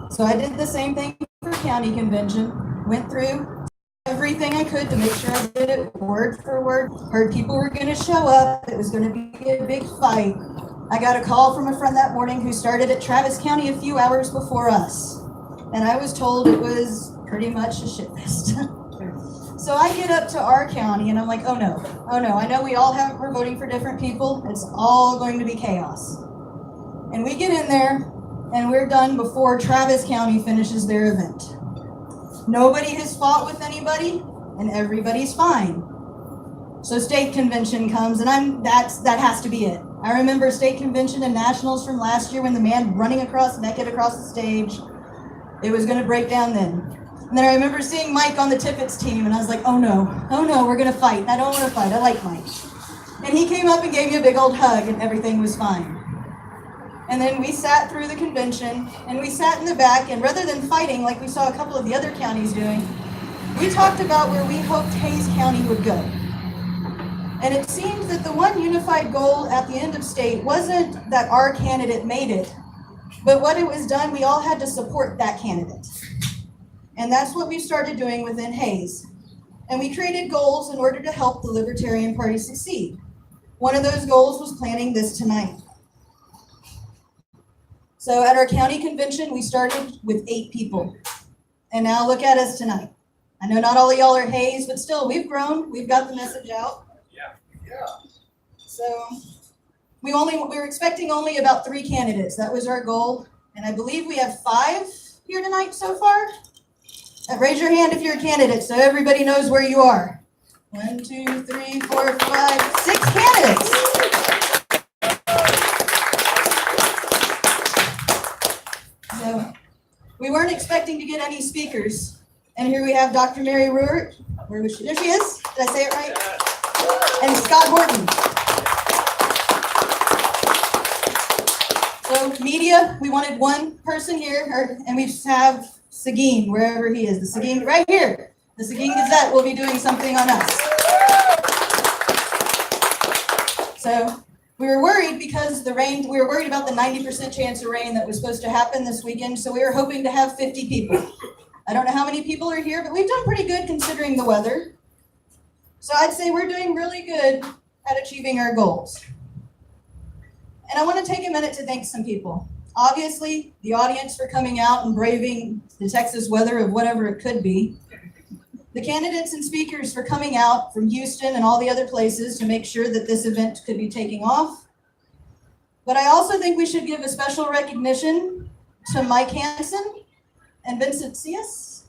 So I did the same thing for county convention, went through everything I could to make sure I did it word for word. Heard people were going to show up. It was going to be a big fight. I got a call from a friend that morning who started at Travis County a few hours before us. And I was told it was pretty much a shitfest. So I get up to our county and I'm like, oh no, I know we're voting for different people. It's all going to be chaos. And we get in there and we're done before Travis County finishes their event. Nobody has fought with anybody and everybody's fine. So state convention comes and that has to be it. I remember state convention and nationals from last year when the man running naked across the stage, it was gonna break down then. And then I remember seeing Mike on the Tippett's team and I was like, oh no, we're gonna fight. I don't wanna fight, I like Mike. And he came up and gave me a big old hug and everything was fine. And then we sat through the convention and we sat in the back and rather than fighting like we saw a couple of the other counties doing, we talked about where we hoped Hays County would go. And it seemed that the one unified goal at the end of state wasn't that our candidate made it, but what it was done, we all had to support that candidate. And that's what we started doing within Hays. And we created goals in order to help the Libertarian Party succeed. One of those goals was planning this tonight. So at our county convention, we started with 8 people. And now look at us tonight. I know not all of y'all are Hays, but still, we've grown. We've got the message out. Yeah. So we were expecting only about 3 candidates. That was our goal. And I believe we have 5 here tonight so far. Raise your hand if you're a candidate so everybody knows where you are. 1, 2, 3, 4, 5, 6 candidates. So we weren't expecting to get any speakers. And here we have Dr. Mary Ruert. Where was she? There she is. Did I say it right? And Scott Horton. So media, we wanted one person here, and we have Seguin, wherever he is. The Seguin, right here. The Seguin Gazette will be doing something on us. So we were worried because the rain, we were worried about the 90% chance of rain that was supposed to happen this weekend, so we were hoping to have 50 people. I don't know how many people are here, but we've done pretty good considering the weather. So I'd say we're doing really good at achieving our goals. And I want to take a minute to thank some people. Obviously, the audience for coming out and braving the Texas weather of whatever it could be. The candidates and speakers for coming out from Houston and all the other places to make sure that this event could be taking off. But I also think we should give a special recognition to Mike Hansen and Vincent Cias,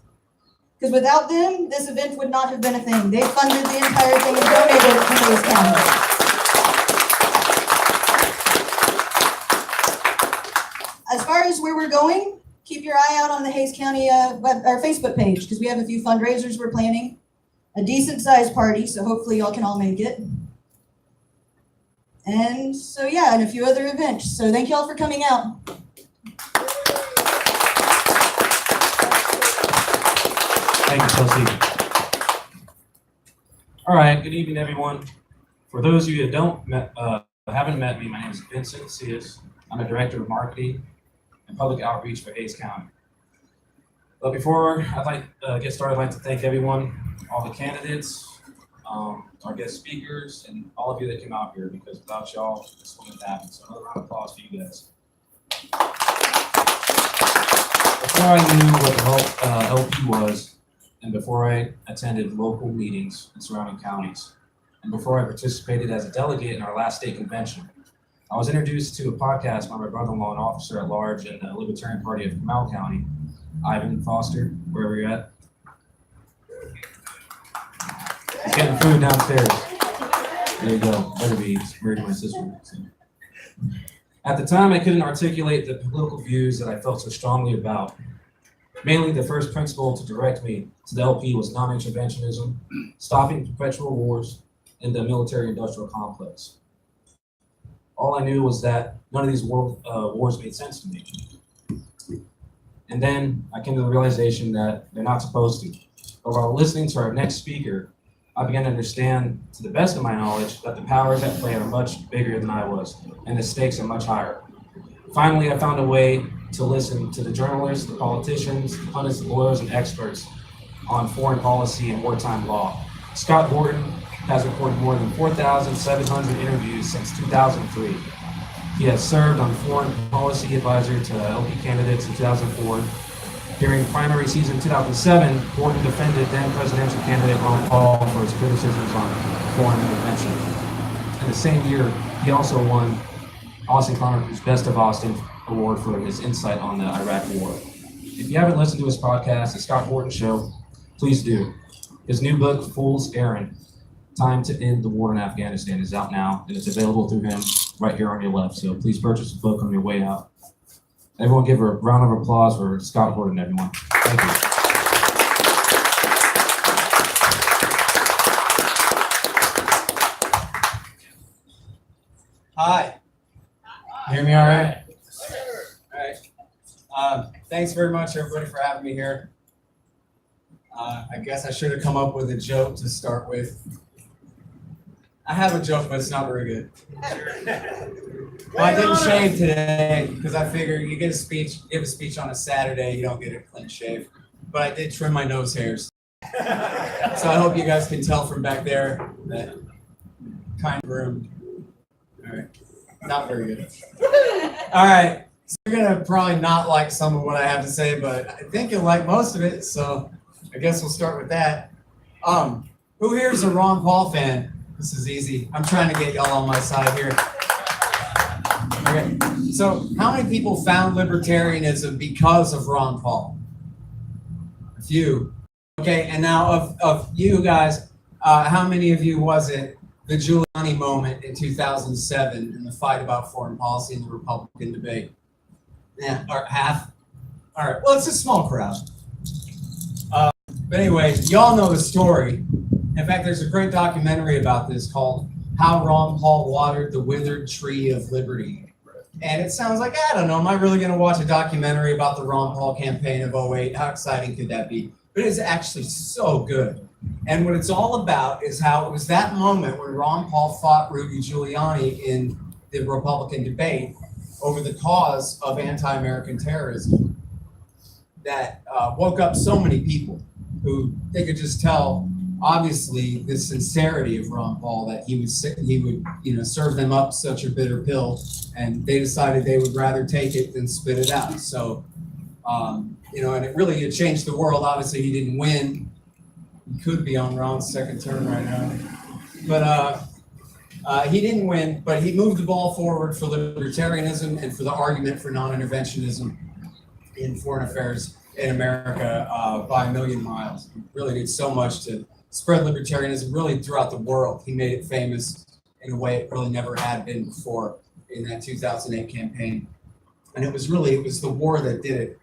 because without them, this event would not have been a thing. They funded the entire thing and donated it to Hays County. As far as where we're going, keep your eye out on the Hays County our Facebook page, because we have a few fundraisers we're planning. A decent sized party, so hopefully y'all can all make it. And so yeah, and a few other events. So thank y'all for coming out. Thank you, Chelsea. All right, good evening, everyone. For those of you that haven't met me, my name is Vincent Cias. I'm a director of marketing and public outreach for Hays County. But before I get started, I'd like to thank everyone, all the candidates, our guest speakers, and all of you that came out here, because without y'all, this wouldn't happen. So another round of applause for you guys. Before I knew what the LP was, and before I attended local meetings in surrounding counties, and before I participated as a delegate in our last state convention, I was introduced to a podcast by my brother-in-law and officer at large in the Libertarian Party of Comal County, Ivan Foster, wherever you're at. He's getting food downstairs. There you go. Better be. He's married to my sister. So. At the time, I couldn't articulate the political views that I felt so strongly about. Mainly, the first principle to direct me to the LP was non-interventionism, stopping perpetual wars in the military-industrial complex. All I knew was that none of these wars made sense to me. And then I came to the realization that they're not supposed to. But while listening to our next speaker, I began to understand, to the best of my knowledge, that the powers at play are much bigger than I was, and the stakes are much higher. Finally, I found a way to listen to the journalists, the politicians, the pundits, the lawyers, and experts on foreign policy and wartime law. Scott Horton has recorded more than 4,700 interviews since 2003. He has served on foreign policy advisor to LP candidates in 2004. During primary season 2007, Horton defended then presidential candidate Ron Paul for his criticisms on foreign intervention. In the same year, he also won Austin Chronicle's Best of Austin Award for his insight on the Iraq War. If you haven't listened to his podcast, The Scott Horton Show, please do. His new book, Fool's Errand, Time to End the War in Afghanistan, is out now, and it's available through him right here on your left. So please purchase the book on your way out. Everyone give a round of applause for Scott Horton, everyone. Thank you. Hi. Hear me all right? All right. Thanks very much, everybody, for having me here. I guess I should have come up with a joke to start with. I have a joke, but it's not very good. Well, I didn't shave today because I figured you give a speech on a Saturday, you don't get a clean shave. But I did trim my nose hairs. So I hope you guys can tell from back there that kind room. All right, not very good. All right, so you're gonna probably not like some of what I have to say, but I think you'll like most of it. So I guess we'll start with that. Who here is a Ron Paul fan? This is easy. I'm trying to get y'all on my side here. Okay, so how many people found libertarianism because of Ron Paul? A few. Okay, and now of you guys, how many of you was it the Giuliani moment in 2007 and the fight about foreign policy in the Republican debate? Yeah, or half? All right, well, it's a small crowd. But anyway, y'all know the story. In fact, there's a great documentary about this called How Ron Paul Watered the Withered Tree of Liberty. And it sounds like, I don't know, am I really going to watch a documentary about the Ron Paul campaign of '08? How exciting could that be? But it's actually so good. And what it's all about is how it was that moment when Ron Paul fought Rudy Giuliani in the Republican debate over the cause of anti-American terrorism that woke up so many people who they could just tell, obviously, the sincerity of Ron Paul, that he would serve them up such a bitter pill, and they decided they would rather take it than spit it out. So, and it changed the world. Obviously, he didn't win. He could be on Ron's second term right now, but he didn't win. But he moved the ball forward for libertarianism and for the argument for non-interventionism in foreign affairs in America by a million miles. He really did so much to spread libertarianism really throughout the world. He made it famous in a way it really never had been before in that 2008 campaign. And it was the war that did it.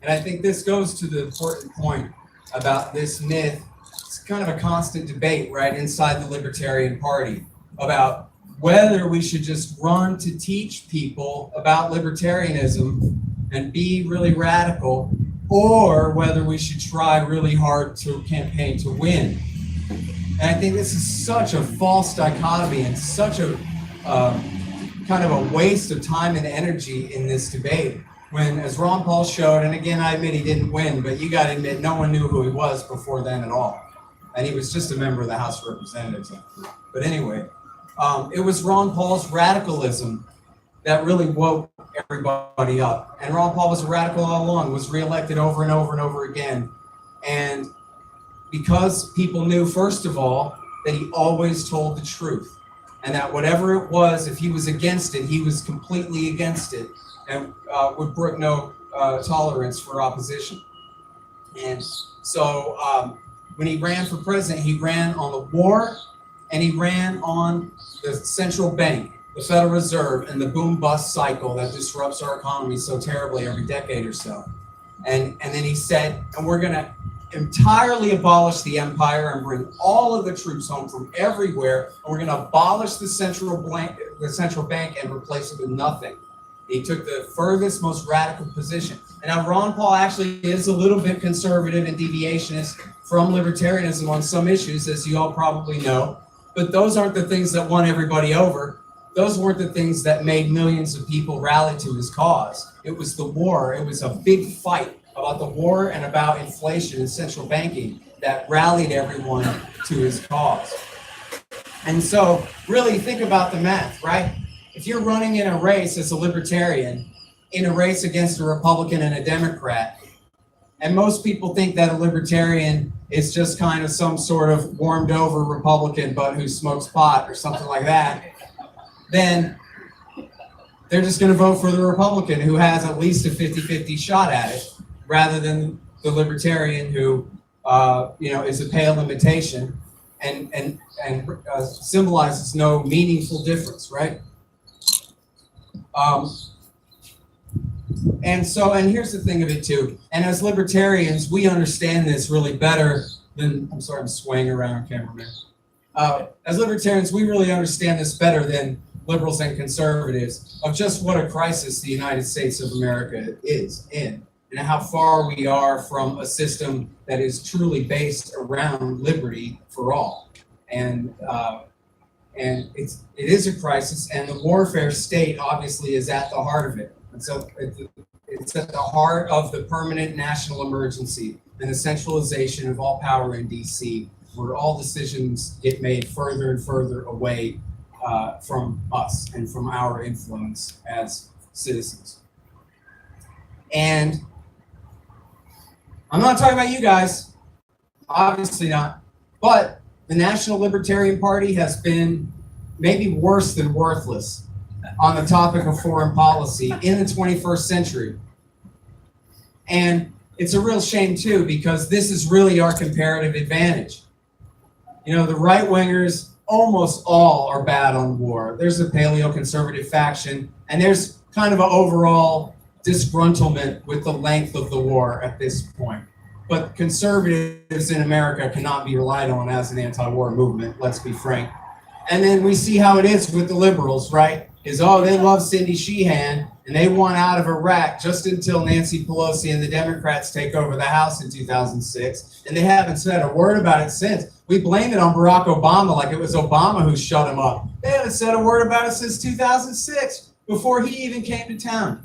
And I think this goes to the important point about this myth. It's kind of a constant debate, right, inside the Libertarian Party about whether we should just run to teach people about libertarianism and be really radical, or whether we should try really hard to campaign to win. And I think this is such a false dichotomy and such a kind of a waste of time and energy in this debate. When, as Ron Paul showed, and again, I admit he didn't win, but you got to admit no one knew who he was before then at all. And he was just a member of the House of Representatives. But anyway, it was Ron Paul's radicalism that really woke everybody up. And Ron Paul was a radical all along, was reelected over and over and over again. And because people knew, first of all, that he always told the truth. And that whatever it was, if he was against it, he was completely against it and would brook no tolerance for opposition. And so when he ran for president, he ran on the war and he ran on the central bank, the Federal Reserve, and the boom-bust cycle that disrupts our economy so terribly every decade or so. And then he said, and we're going to entirely abolish the empire and bring all of the troops home from everywhere, and we're going to abolish the central bank and replace it with nothing. He took the furthest, most radical position. And now Ron Paul actually is a little bit conservative and deviationist from libertarianism on some issues, as you all probably know. But those aren't the things that won everybody over. those weren't the things that made millions of people rally to his cause. It was the war. It was a big fight about the war and about inflation and central banking that rallied everyone to his cause. And so really think about the math, right? If you're running in a race as a libertarian, in a race against a Republican and a Democrat, and most people think that a libertarian is just kind of some sort of warmed over Republican but who smokes pot or something like that, then they're just going to vote for the Republican who has at least a 50-50 shot at it, rather than the libertarian who is a pale imitation and symbolizes no meaningful difference, right? And here's the thing of it too. And as libertarians, we understand this really better than, I'm sorry, I'm swaying around, cameraman. As libertarians, we really understand this better than liberals and conservatives of just what a crisis the United States of America is in, and how far we are from a system that is truly based around liberty for all. And it is a crisis, and the warfare state obviously is at the heart of it. And so it's at the heart of the permanent national emergency and the centralization of all power in DC, where all decisions get made further and further away from us and from our influence as citizens. And I'm not talking about you guys, obviously not, but the National Libertarian Party has been maybe worse than worthless on the topic of foreign policy in the 21st century. And it's a real shame too, because this is really our comparative advantage. You know, the right-wingers almost all are bad on war. There's a paleo-conservative faction, and there's kind of an overall disgruntlement with the length of the war at this point. But conservatives in America cannot be relied on as an anti-war movement, let's be frank. And then we see how it is with the liberals, right? They love Cindy Sheehan, and they want out of Iraq just until Nancy Pelosi and the Democrats take over the House in 2006, and they haven't said a word about it since. We blame it on Barack Obama like it was Obama who shut him up. They haven't said a word about it since 2006, before he even came to town.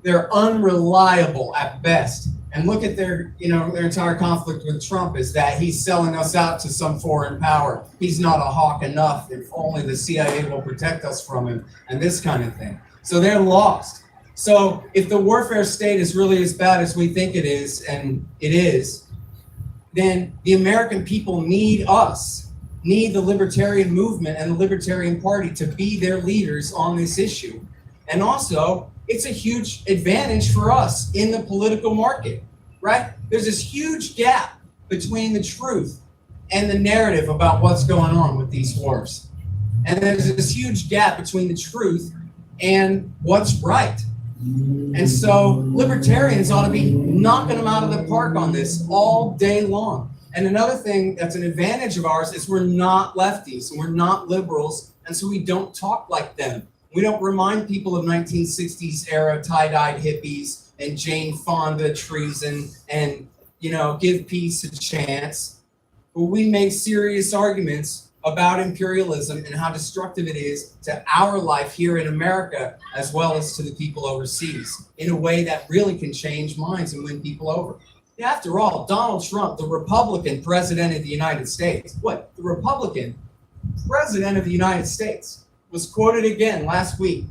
They're unreliable at best. And look at their entire conflict with Trump is that he's selling us out to some foreign power. He's not a hawk enough. If only the CIA will protect us from him, and this kind of thing. So they're lost. So if the warfare state is really as bad as we think it is, and it is, then the American people need us, need the libertarian movement and the Libertarian Party to be their leaders on this issue. And also, it's a huge advantage for us in the political market, right? There's this huge gap between the truth and the narrative about what's going on with these wars. And there's this huge gap between the truth and what's right. And so libertarians ought to be knocking them out of the park on this all day long. And another thing that's an advantage of ours is we're not lefties and we're not liberals, and so we don't talk like them. We don't remind people of 1960s era tie-dyed hippies and Jane Fonda treason and, give peace a chance. But we make serious arguments about imperialism and how destructive it is to our life here in America, as well as to the people overseas, in a way that really can change minds and win people over. After all, Donald Trump, the Republican president of the United States, the Republican president of the United States, was quoted again last week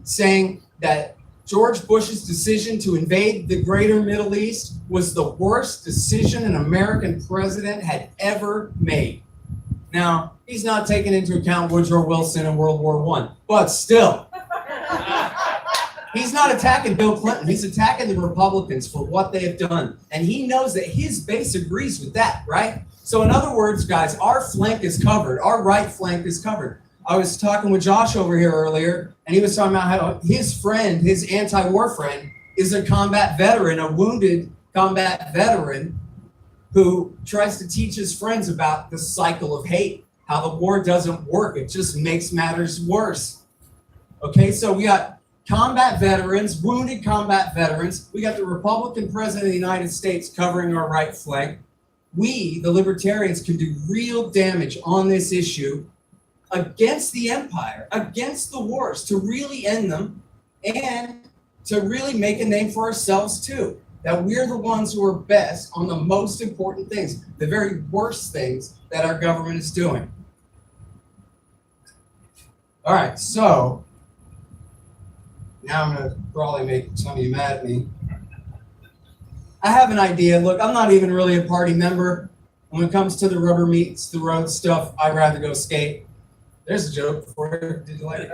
saying that George Bush's decision to invade the greater Middle East was the worst decision an American president had ever made. Now, he's not taking into account Woodrow Wilson and World War I, but still. He's not attacking Bill Clinton. He's attacking the Republicans for what they have done. And he knows that his base agrees with that, right? So in other words, guys, our flank is covered. Our right flank is covered. I was talking with Josh over here earlier, and he was talking about how his friend, his anti-war friend, is a combat veteran, a wounded combat veteran who tries to teach his friends about the cycle of hate, how the war doesn't work. It just makes matters worse. Okay, so we got combat veterans, wounded combat veterans. We got the Republican president of the United States covering our right flank. We, the libertarians, can do real damage on this issue against the empire, against the wars, to really end them and to really make a name for ourselves too. That we're the ones who are best on the most important things, the very worst things that our government is doing. All right, so now I'm gonna probably make some of you mad at me. I have an idea. Look, I'm not even really a party member. When it comes to the rubber meets the road stuff, I'd rather go skate. There's a joke for you. Did you like it?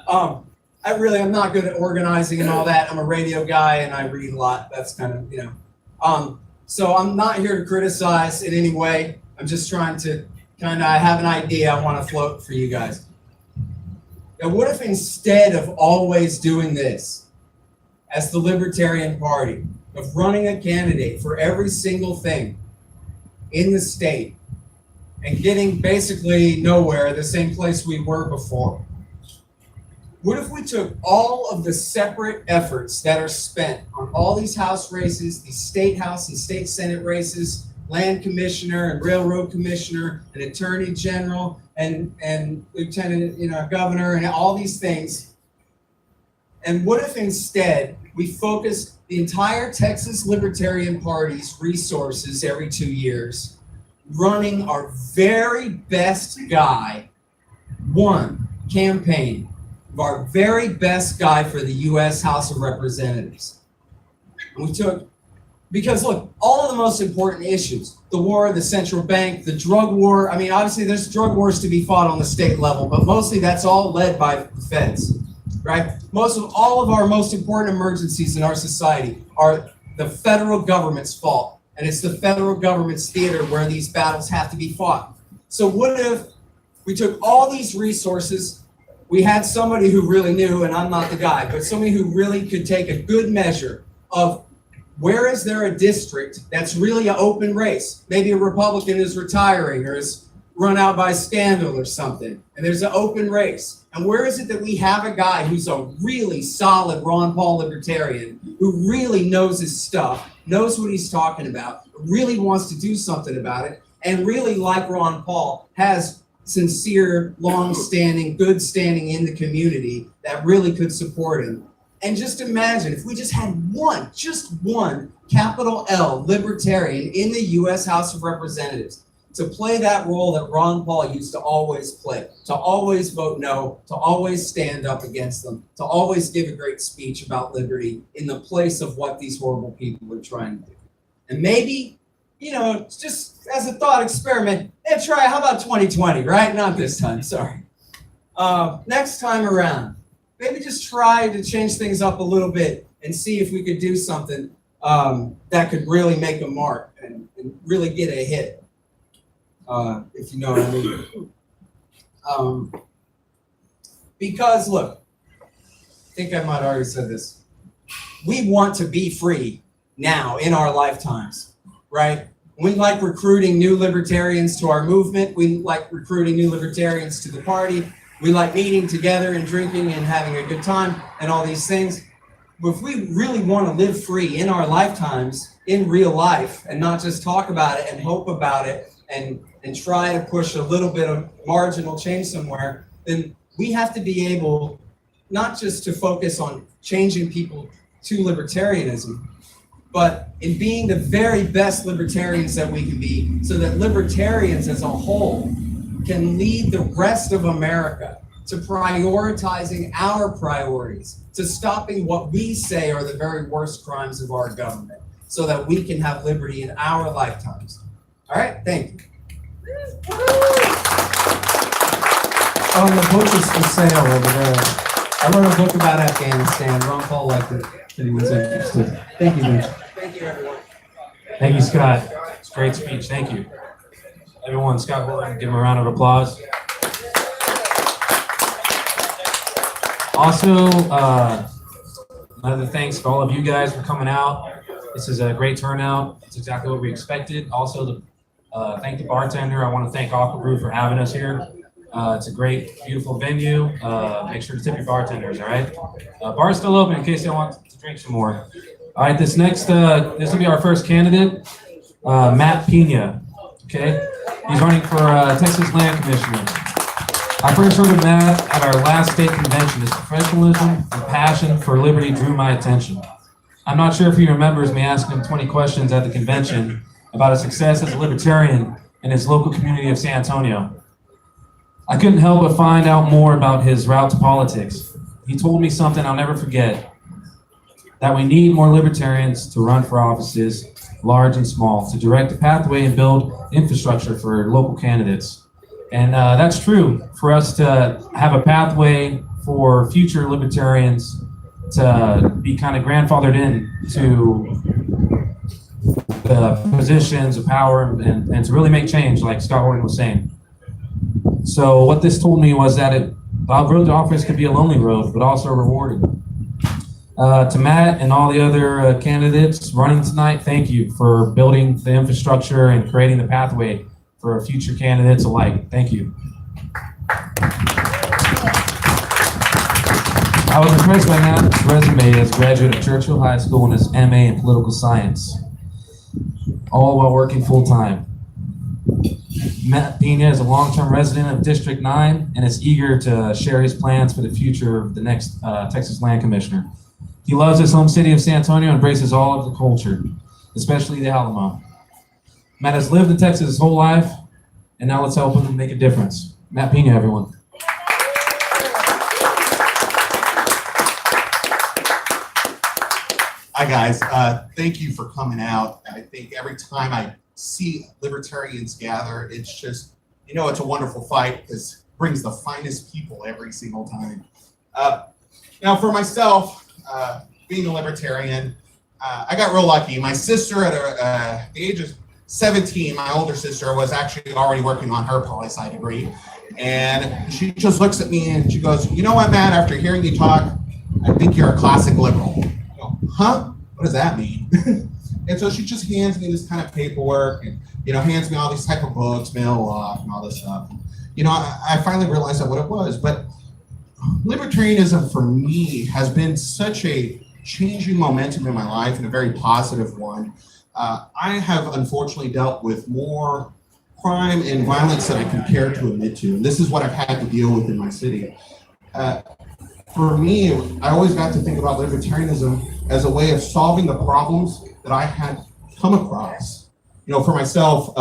I'm not good at organizing and all that. I'm a radio guy and I read a lot. That's kind of, so I'm not here to criticize in any way. I'm just trying to I have an idea I want to float for you guys. Now, what if instead of always doing this as the Libertarian Party, of running a candidate for every single thing in the state and getting basically nowhere, the same place we were before. What if we took all of the separate efforts that are spent on all these House races, these state House and state Senate races, land commissioner and railroad commissioner and attorney general and lieutenant, governor and all these things. And what if instead we focused the entire Texas Libertarian Party's resources every 2 years, running our very best guy, one campaign of our very best guy for the U.S. House of Representatives. And we took, because look, all of the most important issues, the war, the central bank, the drug war, I mean, obviously there's drug wars to be fought on the state level, but mostly that's all led by the feds. Right? All of our most important emergencies in our society are the federal government's fault. And it's the federal government's theater where these battles have to be fought. So what if we took all these resources, we had somebody who really knew, and I'm not the guy, but somebody who really could take a good measure of where is there a district that's really an open race? Maybe a Republican is retiring or is run out by scandal or something, and there's an open race. And where is it that we have a guy who's a really solid Ron Paul libertarian, who really knows his stuff, knows what he's talking about, really wants to do something about it, and really, like Ron Paul, has sincere, long-standing, good standing in the community that really could support him. And just imagine if we just had just one capital L libertarian in the U.S. House of Representatives to play that role that Ron Paul used to always play, to always vote no, to always stand up against them, to always give a great speech about liberty in the place of what these horrible people are trying to do. And maybe, just as a thought experiment, how about 2020, right? Not this time, sorry. Next time around, maybe just try to change things up a little bit and see if we could do something that could really make a mark and really get a hit. If you know what I mean. Because look, I think I might have already said this. We want to be free now in our lifetimes, right? We like recruiting new libertarians to our movement. We like recruiting new libertarians to the party. We like meeting together and drinking and having a good time and all these things. But if we really want to live free in our lifetimes, in real life, and not just talk about it and hope about it and try to push a little bit of marginal change somewhere, then we have to be able not just to focus on changing people to libertarianism, but in being the very best libertarians that we can be, so that libertarians as a whole can lead the rest of America to prioritizing our priorities, to stopping what we say are the very worst crimes of our government, so that we can have liberty in our lifetimes. All right, thank you. The book is for sale over there. I wrote a book about Afghanistan. Ron Paul liked it, if anyone's interested. Thank you, Mitch. Thank you, everyone. Thank you, Scott. It's a great speech. Thank you. Everyone, Scott Horton, give him a round of applause. Also, another thanks to all of you guys for coming out. This is a great turnout. It's exactly what we expected. Also, thank the bartender. I want to thank AquaBrew for having us here. It's a great, beautiful venue. Make sure to tip your bartenders, all right? Bar's still open in case they want to drink some more. All right, this will be our first candidate, Matt Pena, okay? He's running for Texas Land Commissioner. I first heard of Matt at our last state convention. His professionalism and passion for liberty drew my attention. I'm not sure if he remembers me asking him 20 questions at the convention about his success as a libertarian in his local community of San Antonio. I couldn't help but find out more about his route to politics. He told me something I'll never forget, that we need more libertarians to run for offices, large and small, to direct the pathway and build infrastructure for local candidates. And that's true, for us to have a pathway for future libertarians to be kind of grandfathered in to the positions of power and to really make change, like Scott Horton was saying. So what this told me was that the road to office could be a lonely road, but also rewarding. To Matt and all the other candidates running tonight, thank you for building the infrastructure and creating the pathway for future candidates alike. Thank you. I was impressed by Matt's resume as a graduate of Churchill High School and his MA in political science, all while working full-time. Matt Pena is a long-term resident of District 9 and is eager to share his plans for the future of the next Texas Land Commissioner. He loves his home city of San Antonio and embraces all of the culture, especially the Alamo. Matt has lived in Texas his whole life, and now let's help him make a difference. Matt Pena, everyone. Hi guys, thank you for coming out. I think every time I see libertarians gather, it's just, it's a wonderful fight because it brings the finest people every single time. Now for myself, being a libertarian, I got real lucky. My sister at the age of 17, my older sister was actually already working on her poli-sci degree. And she just looks at me and she goes, you know what, Matt, after hearing you talk, I think you're a classic liberal. I go, huh? What does that mean? And so she just hands me this kind of paperwork and, hands me all these type of books, mail off and all this stuff. I finally realized that what it was. But libertarianism for me has been such a changing momentum in my life and a very positive one. I have unfortunately dealt with more crime and violence than I can care to admit to. And this is what I've had to deal with in my city. For me, I always got to think about libertarianism as a way of solving the problems that I had come across. For myself,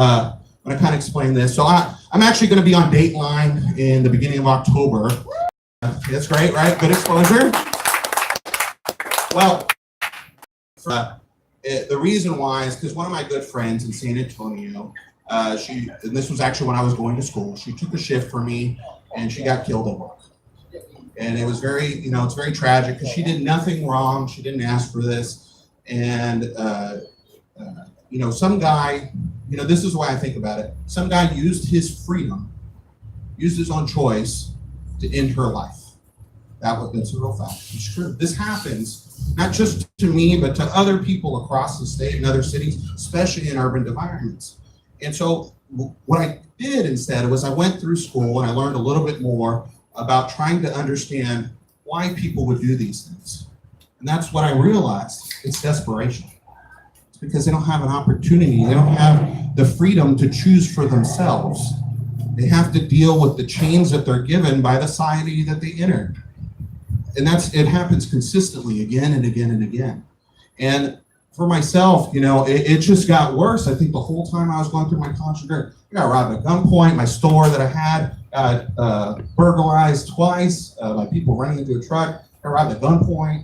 when I kind of explain this. So I'm actually going to be on Dateline in the beginning of October. That's great, right? Good exposure. Well, the reason why is because one of my good friends in San Antonio, and this was actually when I was going to school, she took a shift for me and she got killed at work. And it was very, it's very tragic because she did nothing wrong. She didn't ask for this. And, some guy, this is why I think about it. Some guy used his freedom, used his own choice to end her life. That's a real fact. It's true. This happens not just to me, but to other people across the state and other cities, especially in urban environments. And so what I did instead was I went through school and I learned a little bit more about trying to understand why people would do these things. And that's what I realized. It's desperation. It's because they don't have an opportunity. They don't have the freedom to choose for themselves. They have to deal with the chains that they're given by the society that they entered. And it happens consistently again and again and again. And for myself, it just got worse. I think the whole time I was going through my college degree, I got robbed at gunpoint. My store that I had got burglarized twice by people running into a truck. I robbed at gunpoint.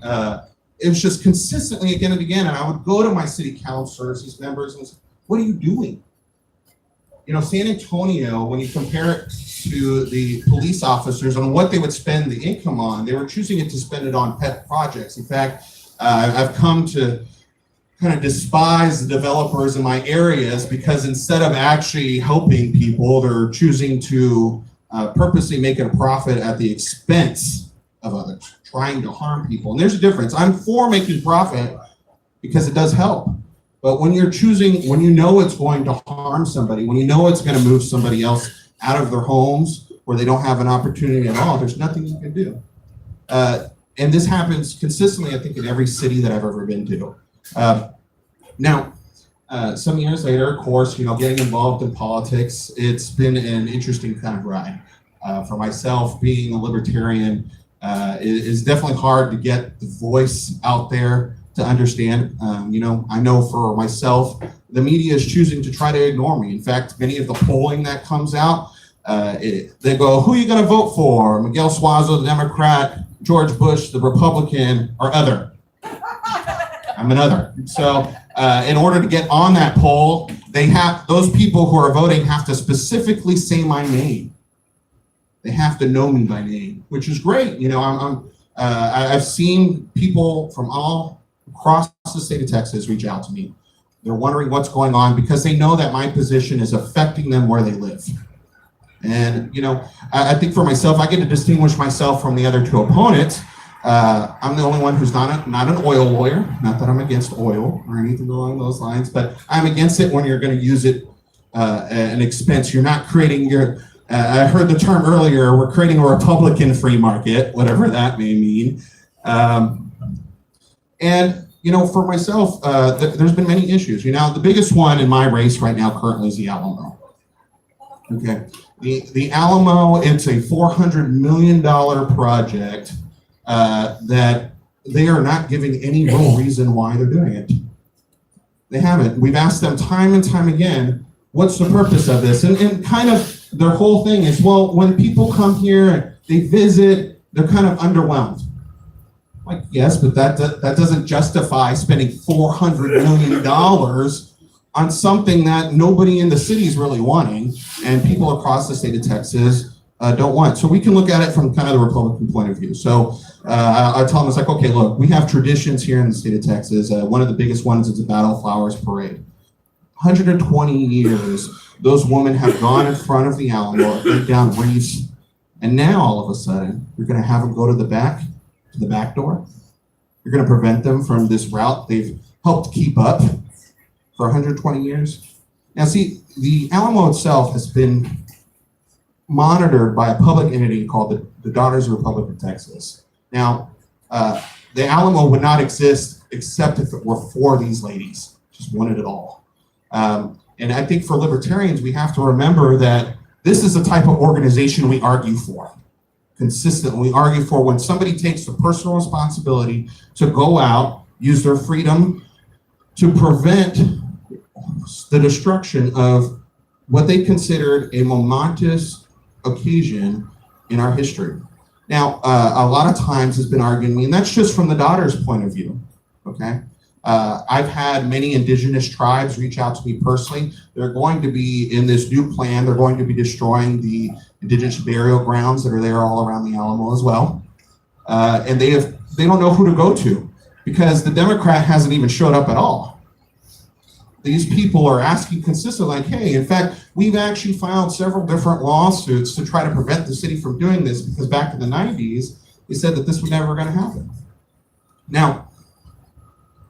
It was just consistently again and again. And I would go to my city councilors, these members, and say, what are you doing? San Antonio, when you compare it to the police officers on what they would spend the income on, they were choosing it to spend it on pet projects. In fact, I've come to kind of despise the developers in my areas because instead of actually helping people, they're choosing to purposely make it a profit at the expense of others, trying to harm people. And there's a difference. I'm for making profit because it does help. But when you're choosing, when you know it's going to harm somebody, when you know it's going to move somebody else out of their homes where they don't have an opportunity at all, there's nothing you can do. And this happens consistently, I think, in every city that I've ever been to. Now, some years later, of course, getting involved in politics, it's been an interesting kind of ride. For myself, being a libertarian is definitely hard to get the voice out there to understand. I know for myself, the media is choosing to try to ignore me. In fact, many of the polling that comes out, they go, who are you going to vote for? Miguel Suazo, the Democrat, George Bush, the Republican, or other? I'm an other. So in order to get on that poll, those people who are voting have to specifically say my name. They have to know me by name, which is great. I've seen people from all across the state of Texas reach out to me. They're wondering what's going on because they know that my position is affecting them where they live. And, I think for myself, I get to distinguish myself from the other two opponents. I'm the only one who's not an oil lawyer. Not that I'm against oil or anything along those lines, but I'm against it when you're going to use it an expense. You're not creating I heard the term earlier, we're creating a Republican free market, whatever that may mean. For myself, there's been many issues. The biggest one in my race right now currently is the Alamo. Okay. The Alamo, it's a $400 million project that they are not giving any real reason why they're doing it. They haven't. We've asked them time and time again, what's the purpose of this? And kind of their whole thing is, well, when people come here, they visit, they're kind of underwhelmed. Like, yes, but that doesn't justify spending $400 million on something that nobody in the city is really wanting, and people across the state of Texas don't want. So we can look at it from kind of the Republican point of view. So I tell them, it's like, okay, look, we have traditions here in the state of Texas. One of the biggest ones is the Battle Flowers Parade. 120 years, those women have gone in front of the Alamo, laid down wreaths, and now all of a sudden, you're going to have them go to the back door. You're going to prevent them from this route they've helped keep up for 120 years. Now, see, the Alamo itself has been monitored by a public entity called the Daughters of the Republic of Texas. Now, the Alamo would not exist except if it were for these ladies. Just wanted it all. And I think for libertarians, we have to remember that this is the type of organization we argue for. Consistently, we argue for when somebody takes the personal responsibility to go out, use their freedom to prevent the destruction of what they considered a momentous occasion in our history. Now, a lot of times has been arguing me, and that's just from the Daughters' point of view, okay? I've had many indigenous tribes reach out to me personally. They're going to be in this new plan. They're going to be destroying the indigenous burial grounds that are there all around the Alamo as well. And they don't know who to go to because the Democrat hasn't even showed up at all. These people are asking consistently, like, hey, in fact, we've actually filed several different lawsuits to try to prevent the city from doing this because back in the 90s, they said that this was never going to happen. Now,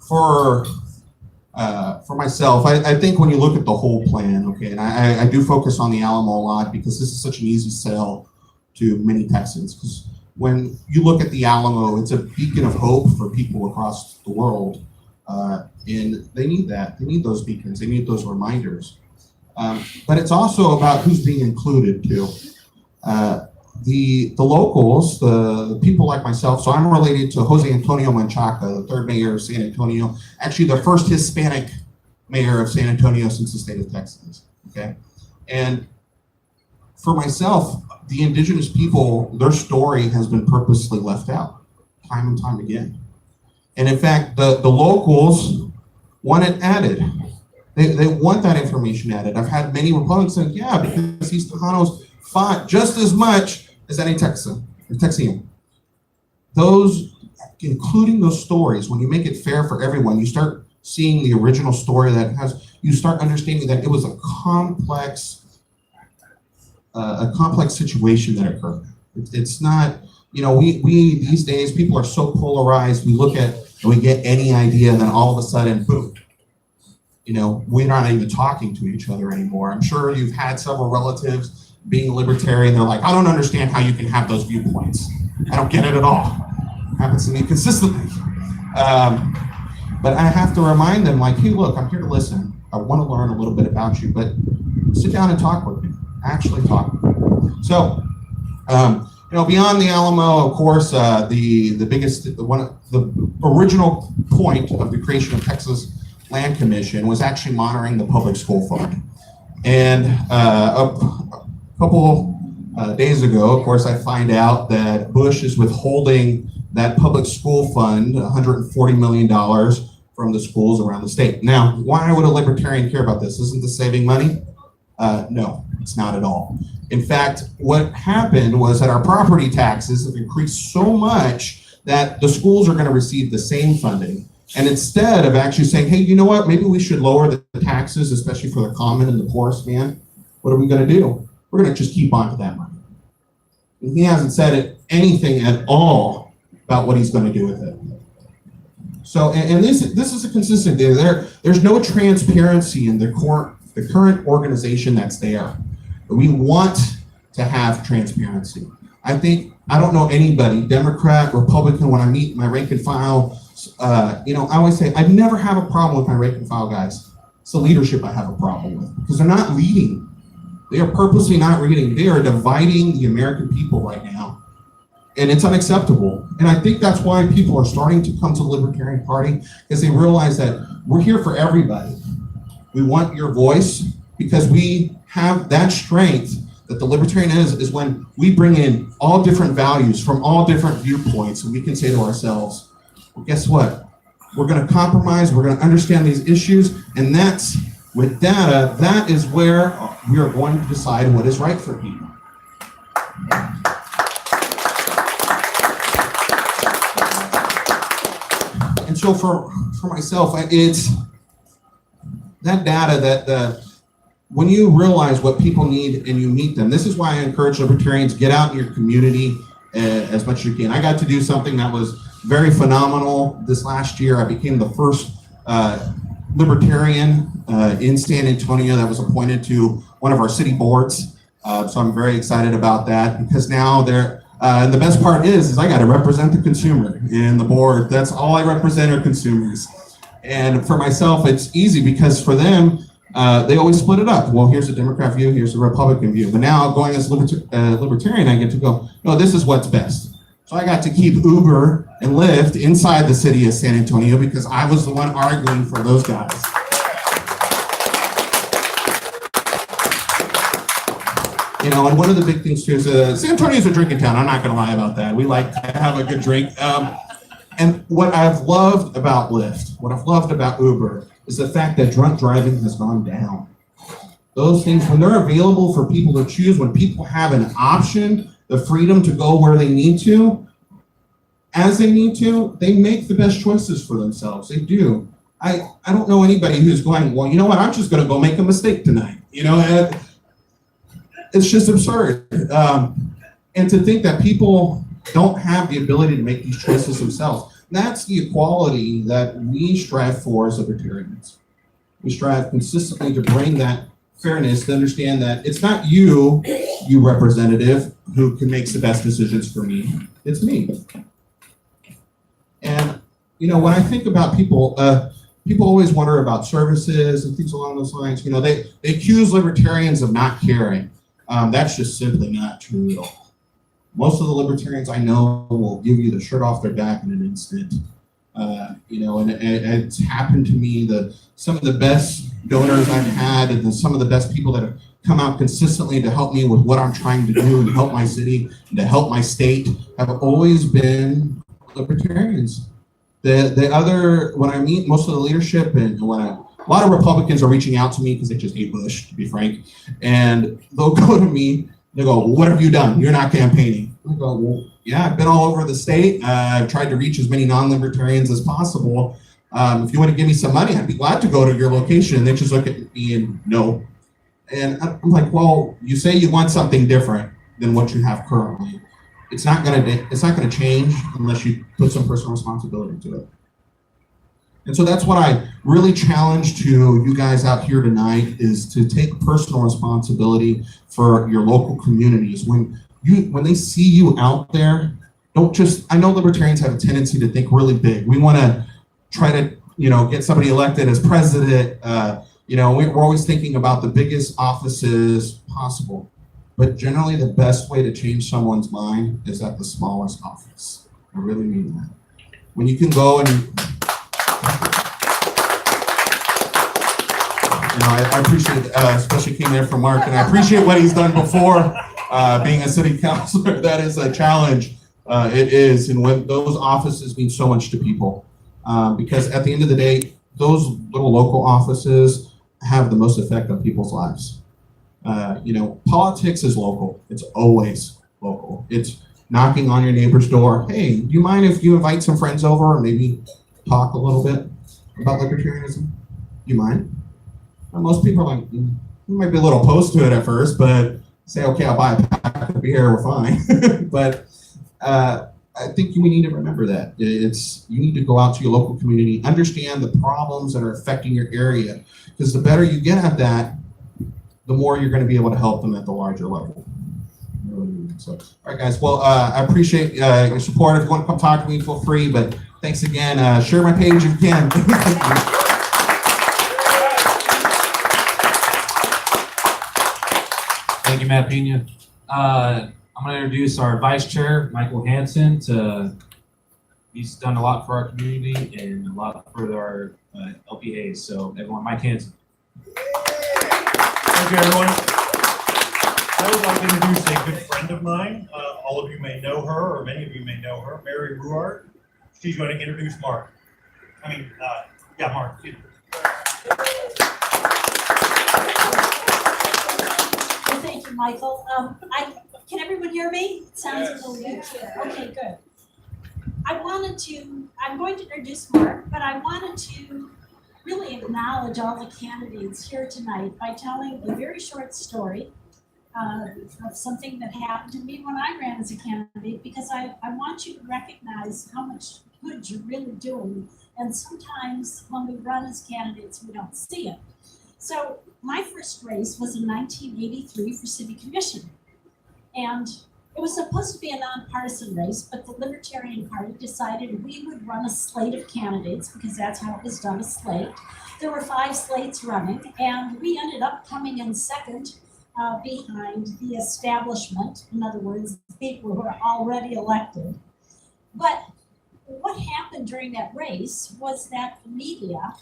for myself, I think when you look at the whole plan, okay, and I do focus on the Alamo a lot because this is such an easy sell to many Texans. Because when you look at the Alamo, it's a beacon of hope for people across the world, and they need that. They need those beacons. They need those reminders. But it's also about who's being included too. The locals, the people like myself, so I'm related to Jose Antonio Menchaca, the third mayor of San Antonio, actually the first Hispanic mayor of San Antonio since the state of Texas, okay? And for myself, the indigenous people, their story has been purposely left out time and time again. And in fact, the locals want it added. They want that information added. I've had many Republicans say, yeah, because these Tejanos fought just as much as any Texan or Texian. Those, including those stories, when you make it fair for everyone, you start seeing the original story that you start understanding that it was a complex situation that occurred. It's not, we these days, people are so polarized, we look at, and we get any idea, and then all of a sudden, boom, we're not even talking to each other anymore. I'm sure you've had several relatives being libertarian, they're like, I don't understand how you can have those viewpoints. I don't get it at all. It happens to me consistently. But I have to remind them, like, hey, look, I'm here to listen. I want to learn a little bit about you, but sit down and talk with me. Actually talk with me. So Beyond the Alamo, of course, the original point of the creation of Texas Land Commission was actually monitoring the public school fund. And a couple days ago, of course, I find out that Bush is withholding that public school fund, $140 million from the schools around the state. Now, why would a libertarian care about this? Isn't this saving money? No, it's not at all. In fact, what happened was that our property taxes have increased so much that the schools are going to receive the same funding. And instead of actually saying, hey, you know what, maybe we should lower the taxes, especially for the common and the poorest man, what are we going to do? We're going to just keep on to that money. And he hasn't said anything at all about what he's going to do with it. So, and this is a consistent thing. There's no transparency in the current organization that's there. We want to have transparency. I don't know anybody, Democrat, Republican, when I meet my rank and file, I always say, I never have a problem with my rank and file guys. It's the leadership I have a problem with because they're not leading. They are purposely not leading. They are dividing the American people right now. And it's unacceptable. And I think that's why people are starting to come to the Libertarian Party, because they realize that we're here for everybody. We want your voice because we have that strength that the Libertarian is when we bring in all different values from all different viewpoints, and we can say to ourselves, well, guess what? We're going to compromise, we're going to understand these issues, and that's with data, that is where we are going to decide what is right for people. And so for myself, it's that data that when you realize what people need and you meet them, this is why I encourage libertarians, get out in your community as much as you can. I got to do something that was very phenomenal this last year. I became the first libertarian in San Antonio that was appointed to one of our city boards. So I'm very excited about that because now and the best part is I got to represent the consumer in the board. That's all I represent are consumers. And for myself, it's easy because for them, they always split it up. Well, here's a Democrat view, here's a Republican view. But now going as libertarian, I get to go, no, this is what's best. So I got to keep Uber and Lyft inside the city of San Antonio because I was the one arguing for those guys. And one of the big things too is San Antonio is a drinking town. I'm not going to lie about that. We like to have a good drink. And what I've loved about Lyft, what I've loved about Uber, is the fact that drunk driving has gone down. Those things, when they're available for people to choose, when people have an option, the freedom to go where they need to, as they need to, they make the best choices for themselves. They do. I don't know anybody who's going, well, you know what, I'm just going to go make a mistake tonight. It's just absurd. And to think that people don't have the ability to make these choices themselves. That's the equality that we strive for as libertarians. We strive consistently to bring that fairness, to understand that it's not you representative, who makes the best decisions for me. It's me. And, when I think about people, people always wonder about services and things along those lines. They accuse libertarians of not caring. That's just simply not true at all. Most of the libertarians I know will give you the shirt off their back in an instant. And it's happened to me that some of the best donors I've had and some of the best people that have come out consistently to help me with what I'm trying to do and help my city and to help my state have always been libertarians. When I meet most of the leadership and a lot of Republicans are reaching out to me because they just hate Bush, to be frank, and they'll go to me. They go, well, what have you done? You're not campaigning. I go, well, yeah, I've been all over the state. I've tried to reach as many non-libertarians as possible. If you want to give me some money, I'd be glad to go to your location. And they just look at me and no. And I'm like, well, you say you want something different than what you have currently. It's not gonna change unless you put some personal responsibility to it. And so that's what I really challenge to you guys out here tonight is to take personal responsibility for your local communities. When they see you out there, I know libertarians have a tendency to think really big. We want to try to, get somebody elected as president. We're always thinking about the biggest offices possible. but generally the best way to change someone's mind is at the smallest office. I really mean that. When you can go and, I appreciate, especially came in from Mark, and I appreciate what he's done before, being a city councilor. That is a challenge. It is, and when those offices mean so much to people, because at the end of the day, those little local offices have the most effect on people's lives. Politics is local. It's always local. It's knocking on your neighbor's door. Hey, do you mind if you invite some friends over and maybe talk a little bit about libertarianism? Do you mind? Well, most people are like, you might be a little opposed to it at first, but say, okay, I'll buy a pack of beer, we're fine. But I think we need to remember that. You need to go out to your local community, understand the problems that are affecting your area, because the better you get at that, the more you're going to be able to help them at the larger level. So, all right, guys. Well, I appreciate your support. If you want to come talk to me, feel free. But thanks again. Share my page if you can. Thank you, Matt Pena. I'm going to introduce our vice chair, Michael Hansen. He's done a lot for our community and a lot for our LPAs. So, everyone, Mike Hansen. Thank you, everyone. I would like to introduce a good friend of mine. All of you may know her, or many of you may know her, Mary Ruart. She's going to introduce Mark. Mark. Excuse me. Well, thank you, Michael. Can everyone hear me? It sounds a little weak here. Okay, good. I'm going to introduce Mark, but I wanted to really acknowledge all the candidates here tonight by telling a very short story of something that happened to me when I ran as a candidate, because I want you to recognize how much good you're really doing. And sometimes when we run as candidates, we don't see it. So my first race was in 1983 for City Commission. And it was supposed to be a nonpartisan race, but the Libertarian Party decided we would run a slate of candidates, because that's how it was done, a slate. There were 5 slates running, and we ended up coming in second behind the establishment. In other words, people who were already elected. But what happened during that race was that the media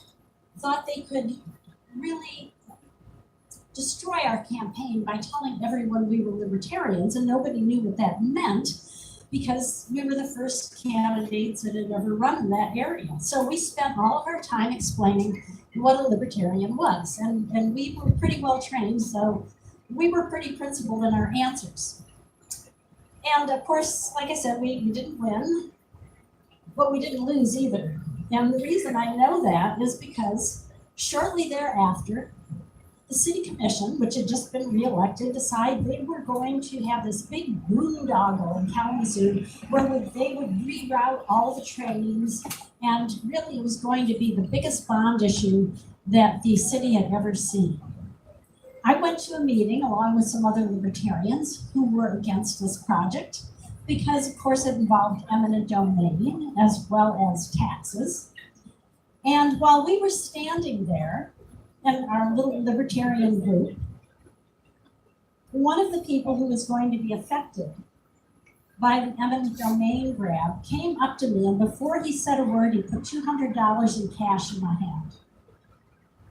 thought they could really destroy our campaign by telling everyone we were libertarians, and nobody knew what that meant, because we were the first candidates that had ever run in that area. So we spent all of our time explaining what a libertarian was, and we were pretty well trained, so we were pretty principled in our answers. And of course, like I said, we didn't win, but we didn't lose either. And the reason I know that is because shortly thereafter, the City Commission, which had just been reelected, decided they were going to have this big boondoggle in Kalamazoo where they would reroute all the trains, and really it was going to be the biggest bond issue that the city had ever seen. I went to a meeting along with some other libertarians who were against this project because, of course, it involved eminent domain as well as taxes. And while we were standing there, in our little libertarian group, one of the people who was going to be affected by the eminent domain grab came up to me, and before he said a word, he put $200 in cash in my hand.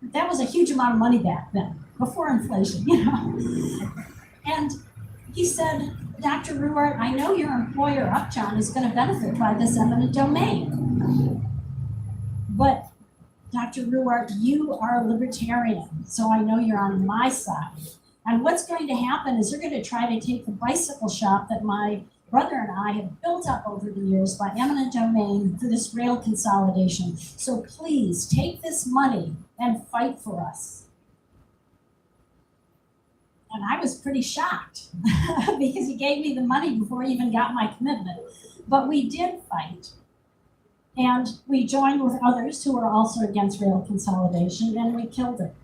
That was a huge amount of money back then, before inflation, And he said, Dr. Ruart, I know your employer, Upjohn, is going to benefit by this eminent domain. But Dr. Ruart, you are a libertarian, so I know you're on my side. And what's going to happen is you're going to try to take the bicycle shop that my brother and I have built up over the years by eminent domain for this rail consolidation. So please take this money and fight for us. And I was pretty shocked because he gave me the money before he even got my commitment. But we did fight. And we joined with others who were also against rail consolidation, and we killed it.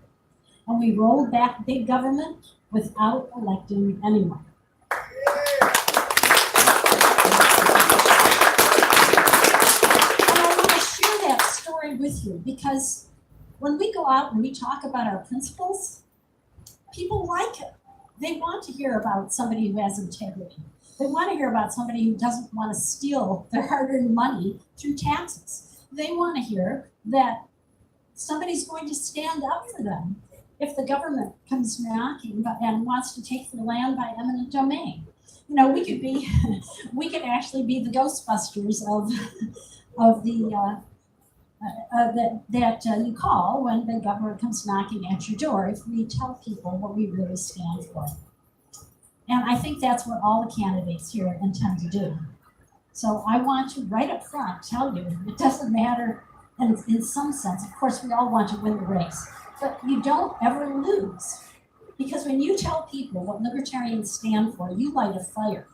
And we rolled back big government without electing anyone. And I want to share that story with you because when we go out and we talk about our principles, people like it. They want to hear about somebody who has integrity. They want to hear about somebody who doesn't want to steal their hard-earned money through taxes. They want to hear that somebody's going to stand up for them if the government comes knocking and wants to take their land by eminent domain. You know, we could actually be the Ghostbusters of the that you call when the government comes knocking at your door if we tell people what we really stand for. And I think that's what all the candidates here intend to do. So I want to right up front tell you, it doesn't matter, and in some sense, of course, we all want to win the race, but you don't ever lose. Because when you tell people what libertarians stand for, you light a fire.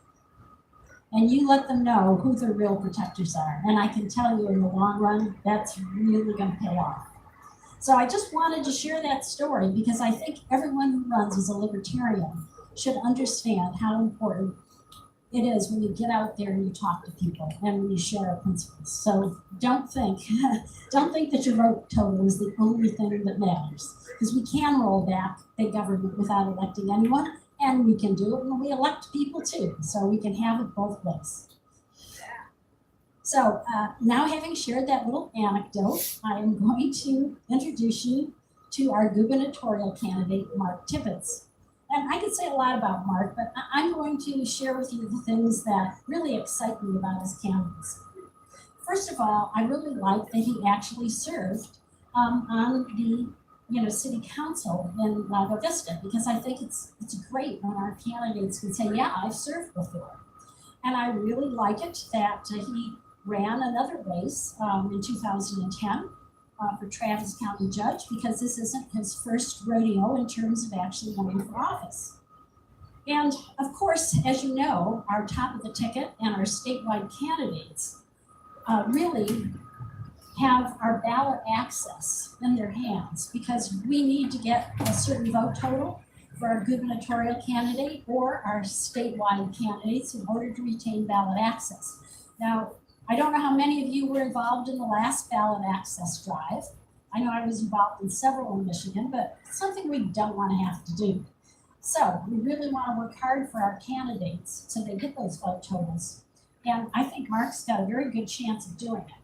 And you let them know who the real protectors are. And I can tell you in the long run, that's really going to pay off. So I just wanted to share that story because I think everyone who runs as a libertarian should understand how important it is when you get out there and you talk to people and when you share our principles. So don't think that your vote total is the only thing that matters, because we can roll back big government without electing anyone, and we can do it when we elect people too. So we can have it both ways. So now, having shared that little anecdote, I am going to introduce you to our gubernatorial candidate, Mark Tibbetts. And I could say a lot about Mark, but I'm going to share with you the things that really excite me about his candidacy. First of all, I really like that he actually served on the city council in Lago Vista, because I think it's great when our candidates can say, yeah, I've served before. And I really like it that he ran another race in 2010 for Travis County Judge, because this isn't his first rodeo in terms of actually running for office. And of course, as you know, our top of the ticket and our statewide candidates really have our ballot access in their hands, because we need to get a certain vote total for our gubernatorial candidate or our statewide candidates in order to retain ballot access. Now, I don't know how many of you were involved in the last ballot access drive. I know I was involved in several in Michigan, but it's something we don't want to have to do. So we really want to work hard for our candidates so they get those vote totals. And I think Mark's got a very good chance of doing it.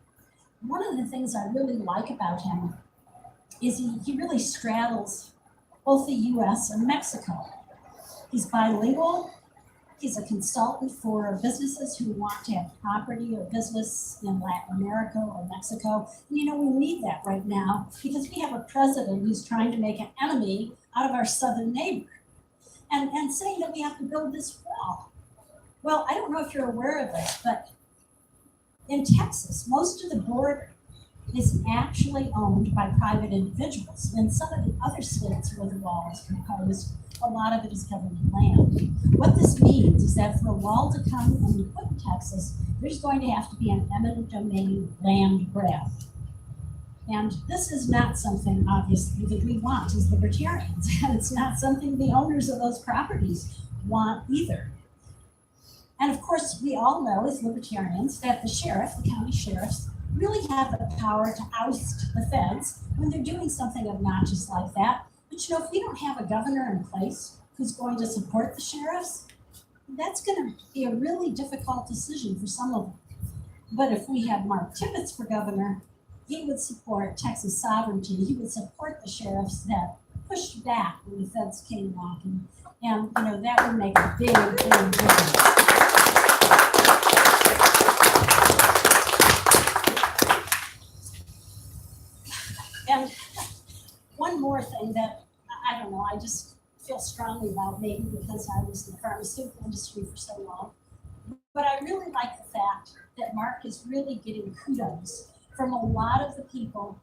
One of the things I really like about him is he really straddles both the US and Mexico. He's bilingual. He's a consultant for businesses who want to have property or business in Latin America or Mexico. And we need that right now because we have a president who's trying to make an enemy out of our southern neighbor and saying that we have to build this wall. Well, I don't know if you're aware of this, but in Texas, most of the border is actually owned by private individuals. In some of the other states where the wall is proposed, a lot of it is government land. What this means is that for a wall to come and be put in Texas, there's going to have to be an eminent domain land grab. And this is not something, obviously, that we want as libertarians. And it's not something the owners of those properties want either. And of course, we all know as libertarians that the county sheriffs, really have the power to oust the feds when they're doing something obnoxious like that. But if we don't have a governor in place who's going to support the sheriffs, that's going to be a really difficult decision for some of them. But if we had Mark Tibbetts for governor, he would support Texas sovereignty. He would support the sheriffs that pushed back when the feds came knocking. And that would make a big, big difference. And one more thing that, I don't know, I just feel strongly about, maybe because I was in the pharmaceutical industry for so long, but I really like the fact that Mark is really getting kudos from a lot of the people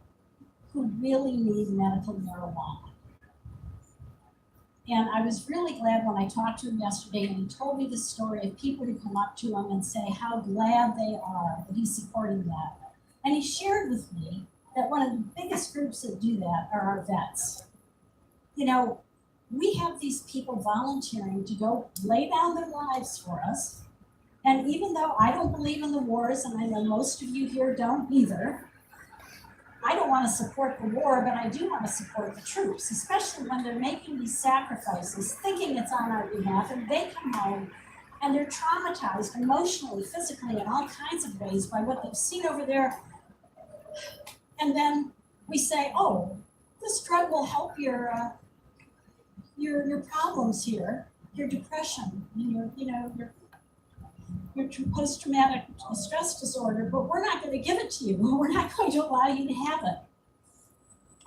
who really need medical marijuana. And I was really glad when I talked to him yesterday and he told me the story of people who come up to him and say how glad they are that he's supporting that. And he shared with me that one of the biggest groups that do that are our vets. We have these people volunteering to go lay down their lives for us. And even though I don't believe in the wars, and I know most of you here don't either, I don't want to support the war, but I do want to support the troops, especially when they're making these sacrifices, thinking it's on our behalf, and they come home and they're traumatized emotionally, physically, in all kinds of ways by what they've seen over there. And then we say, oh, this drug will help your problems here, your depression, your post-traumatic stress disorder, but we're not going to give it to you. We're not going to allow you to have it.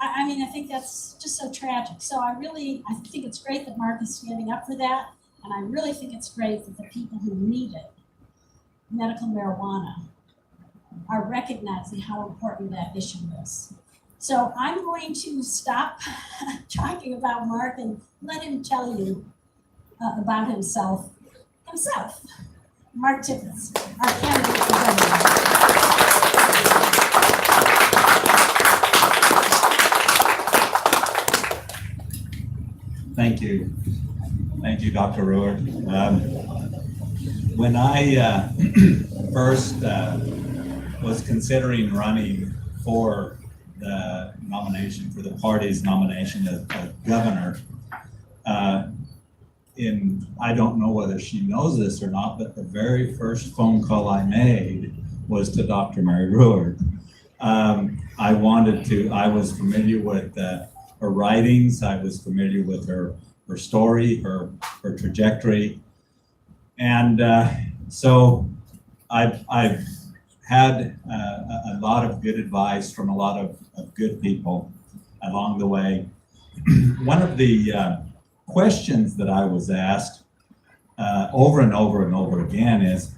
I mean, I think that's just so tragic. So I think it's great that Mark is standing up for that. And I really think it's great that the people who need it, medical marijuana, are recognizing how important that issue is. So I'm going to stop talking about Mark and let him tell you about himself. Mark Tippins, our candidate for governor. Thank you. Thank you, Dr. Ruhr. When I first was considering running for the nomination, for the party's nomination of governor, I don't know whether she knows this or not, but the very first phone call I made was to Dr. Mary Ruhr. I was familiar with her writings, I was familiar with her story, her trajectory. And so I've had a lot of good advice from a lot of good people along the way. One of the questions that I was asked over and over and over again is,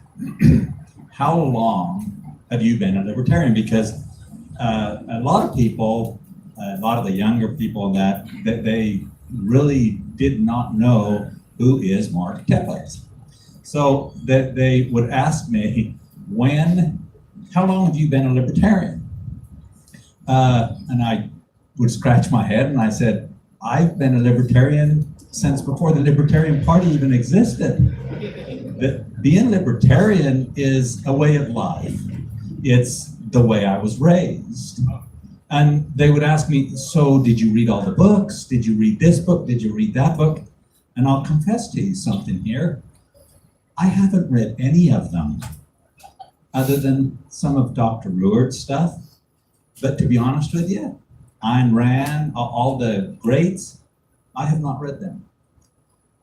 how long have you been a libertarian? Because a lot of people, a lot of the younger people that they really did not know who is Mark Tippins. So that they would ask me, how long have you been a libertarian? And I would scratch my head and I said, I've been a libertarian since before the Libertarian Party even existed. Being libertarian is a way of life. It's the way I was raised. And they would ask me, so did you read all the books? Did you read this book? Did you read that book? And I'll confess to you something here. I haven't read any of them other than some of Dr. Ruhr's stuff. But to be honest with you, Ayn Rand, all the greats, I have not read them.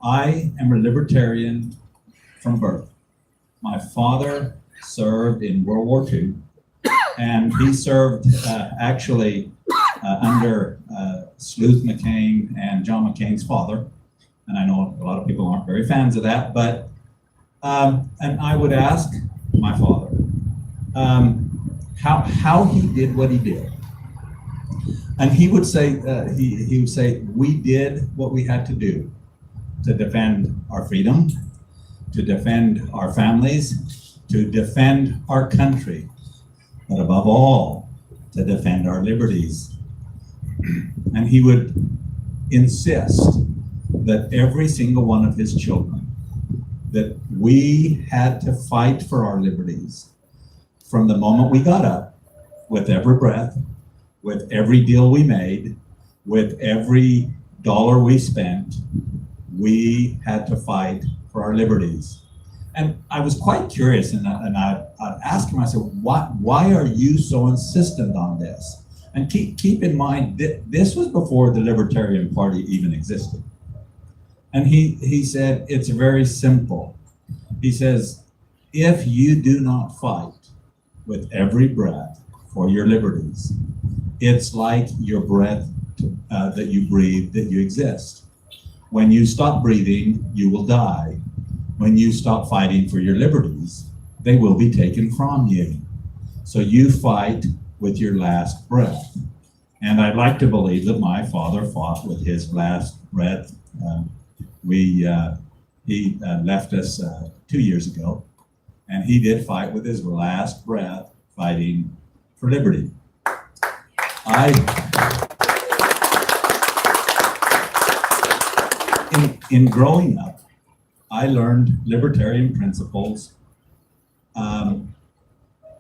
I am a libertarian from birth. My father served in World War II, and he served actually under Sleuth McCain and John McCain's father. And I know a lot of people aren't very fans of that, but, and I would ask my father how he did what he did. And he would say, he would say, we did what we had to do to defend our freedom, to defend our families, to defend our country, but above all, to defend our liberties. And he would insist that every single one of his children, that we had to fight for our liberties from the moment we got up, with every breath, with every deal we made, with every dollar we spent, we had to fight for our liberties. And I was quite curious, and I asked him, I said, why are you so insistent on this? And keep in mind that this was before the Libertarian Party even existed. And he said, it's very simple. He says, if you do not fight with every breath for your liberties, it's like your breath that you breathe, that you exist. When you stop breathing, you will die. When you stop fighting for your liberties, they will be taken from you. So you fight with your last breath. And I'd like to believe that my father fought with his last breath. He left us 2 years ago, and he did fight with his last breath, fighting for liberty. In growing up, I learned libertarian principles.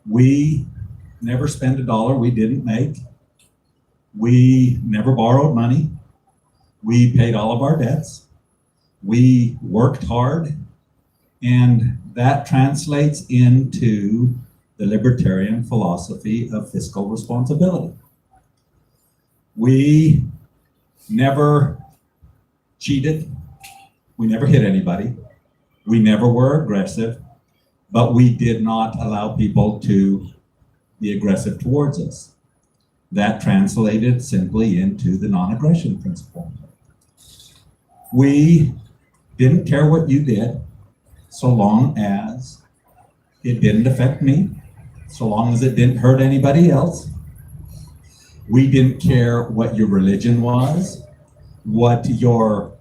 We never spent a dollar we didn't make. We never borrowed money. We paid all of our debts. We worked hard, and that translates into the libertarian philosophy of fiscal responsibility. We never cheated. We never hit anybody. We never were aggressive, but we did not allow people to be aggressive towards us. That translated simply into the non-aggression principle. We didn't care what you did so long as it didn't affect me, so long as it didn't hurt anybody else. We didn't care what your religion was, what your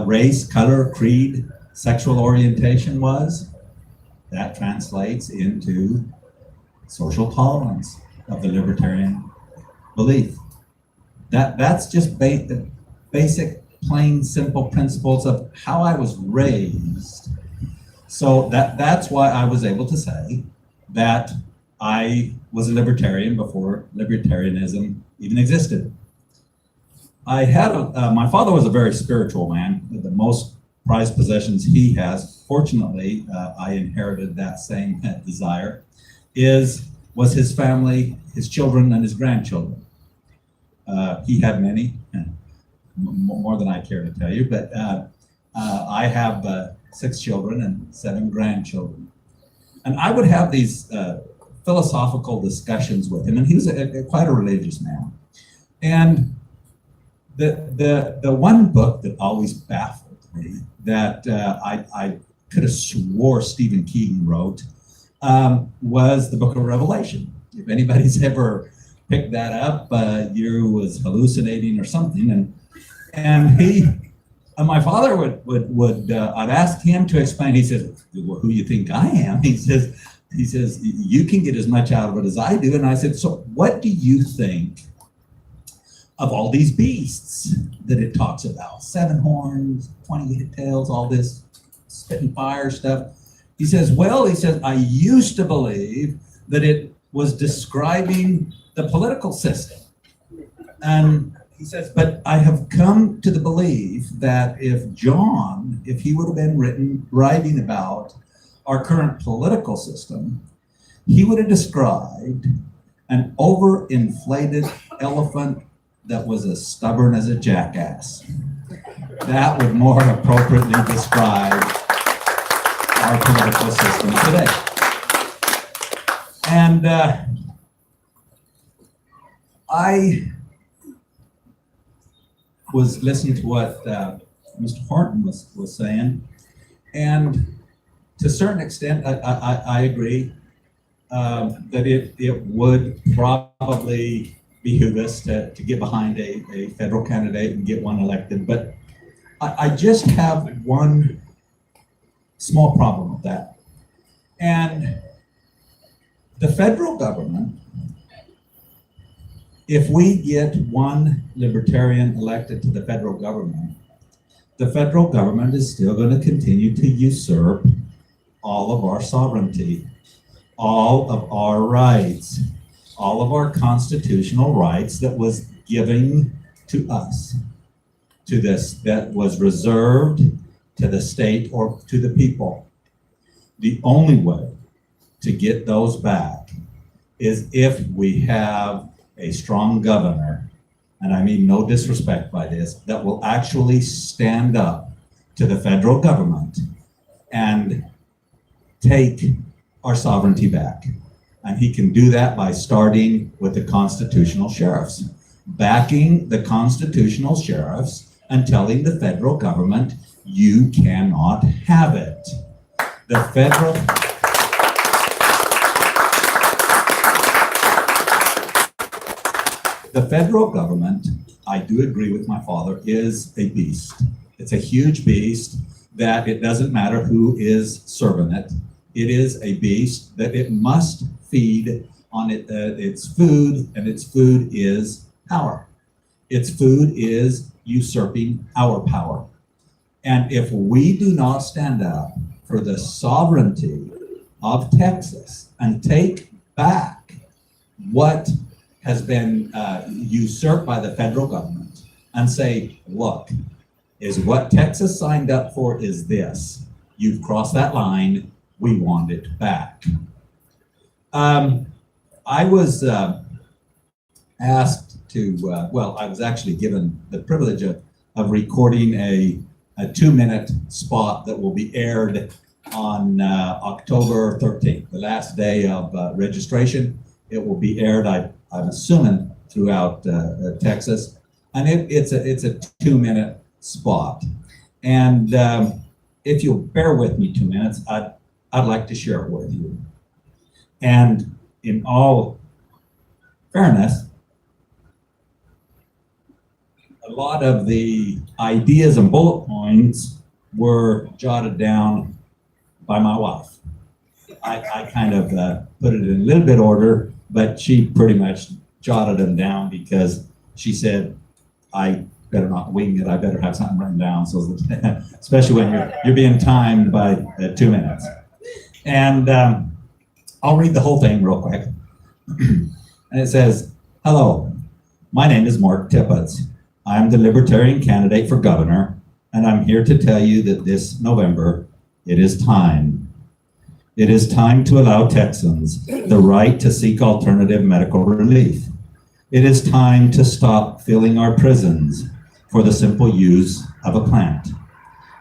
race, color, creed, sexual orientation was. That translates into social tolerance of the libertarian belief. That's just basic, plain, simple principles of how I was raised. So that's why I was able to say that I was a libertarian before libertarianism even existed. I had my father was a very spiritual man. The most prized possessions he has, fortunately, I inherited that same desire, was his family, his children, and his grandchildren. He had many, more than I care to tell you, but I have 6 children and 7 grandchildren. And I would have these philosophical discussions with him, and he was quite a religious man. And the one book that always baffled me, that I could have swore Stephen King wrote, was the Book of Revelation. If anybody's ever picked that up, you was hallucinating or something, and my father would I'd ask him to explain. He says, well, "Who you think I am?" He says, "You can get as much out of it as I do." And I said, "So what do you think of all these beasts that it talks about? 7 horns, 20 tails, all this spitting fire stuff." He says, "I used to believe that it was describing the political system." And he says, "But I have come to the belief that if John, if he would have been writing about our current political system, he would have described an overinflated elephant that was as stubborn as a jackass. That would more appropriately describe our political system today." And I was listening to what Mr. Horton was saying, and to a certain extent, I agree that it would probably behoove us to get behind a federal candidate and get one elected. But I just have one small problem with that. And the federal government, if we get one libertarian elected to the federal government is still going to continue to usurp all of our sovereignty, all of our rights, all of our constitutional rights that was given to us, to this, that was reserved to the state or to the people. The only way to get those back is if we have a strong governor, and I mean no disrespect by this, that will actually stand up to the federal government and take our sovereignty back. And he can do that by starting with the constitutional sheriffs, backing the constitutional sheriffs and telling the federal government, you cannot have it. The federal government, I do agree with my father, is a beast. It's a huge beast that it doesn't matter who is serving it. It is a beast that it must feed on its food, and its food is power. Its food is usurping our power. And if we do not stand up for the sovereignty of Texas and take back what has been usurped by the federal government and say, look, is what Texas signed up for is this. You've crossed that line, we want it back. I was asked to, I was actually given the privilege of recording a 2-minute spot that will be aired on October 13th, the last day of registration. It will be aired, I'm assuming, throughout Texas. And it's a 2-minute spot. And if you'll bear with me 2 minutes, I'd like to share it with you. And in all fairness, a lot of the ideas and bullet points were jotted down by my wife. I kind of put it in a little bit order, but she pretty much jotted them down because she said, I better not wing it, I better have something written down, so that, especially when you're being timed by 2 minutes. And I'll read the whole thing real quick. And it says, hello, my name is Mark Tippett. I'm the Libertarian candidate for governor, and I'm here to tell you that this November, it is time. It is time to allow Texans the right to seek alternative medical relief. It is time to stop filling our prisons for the simple use of a plant.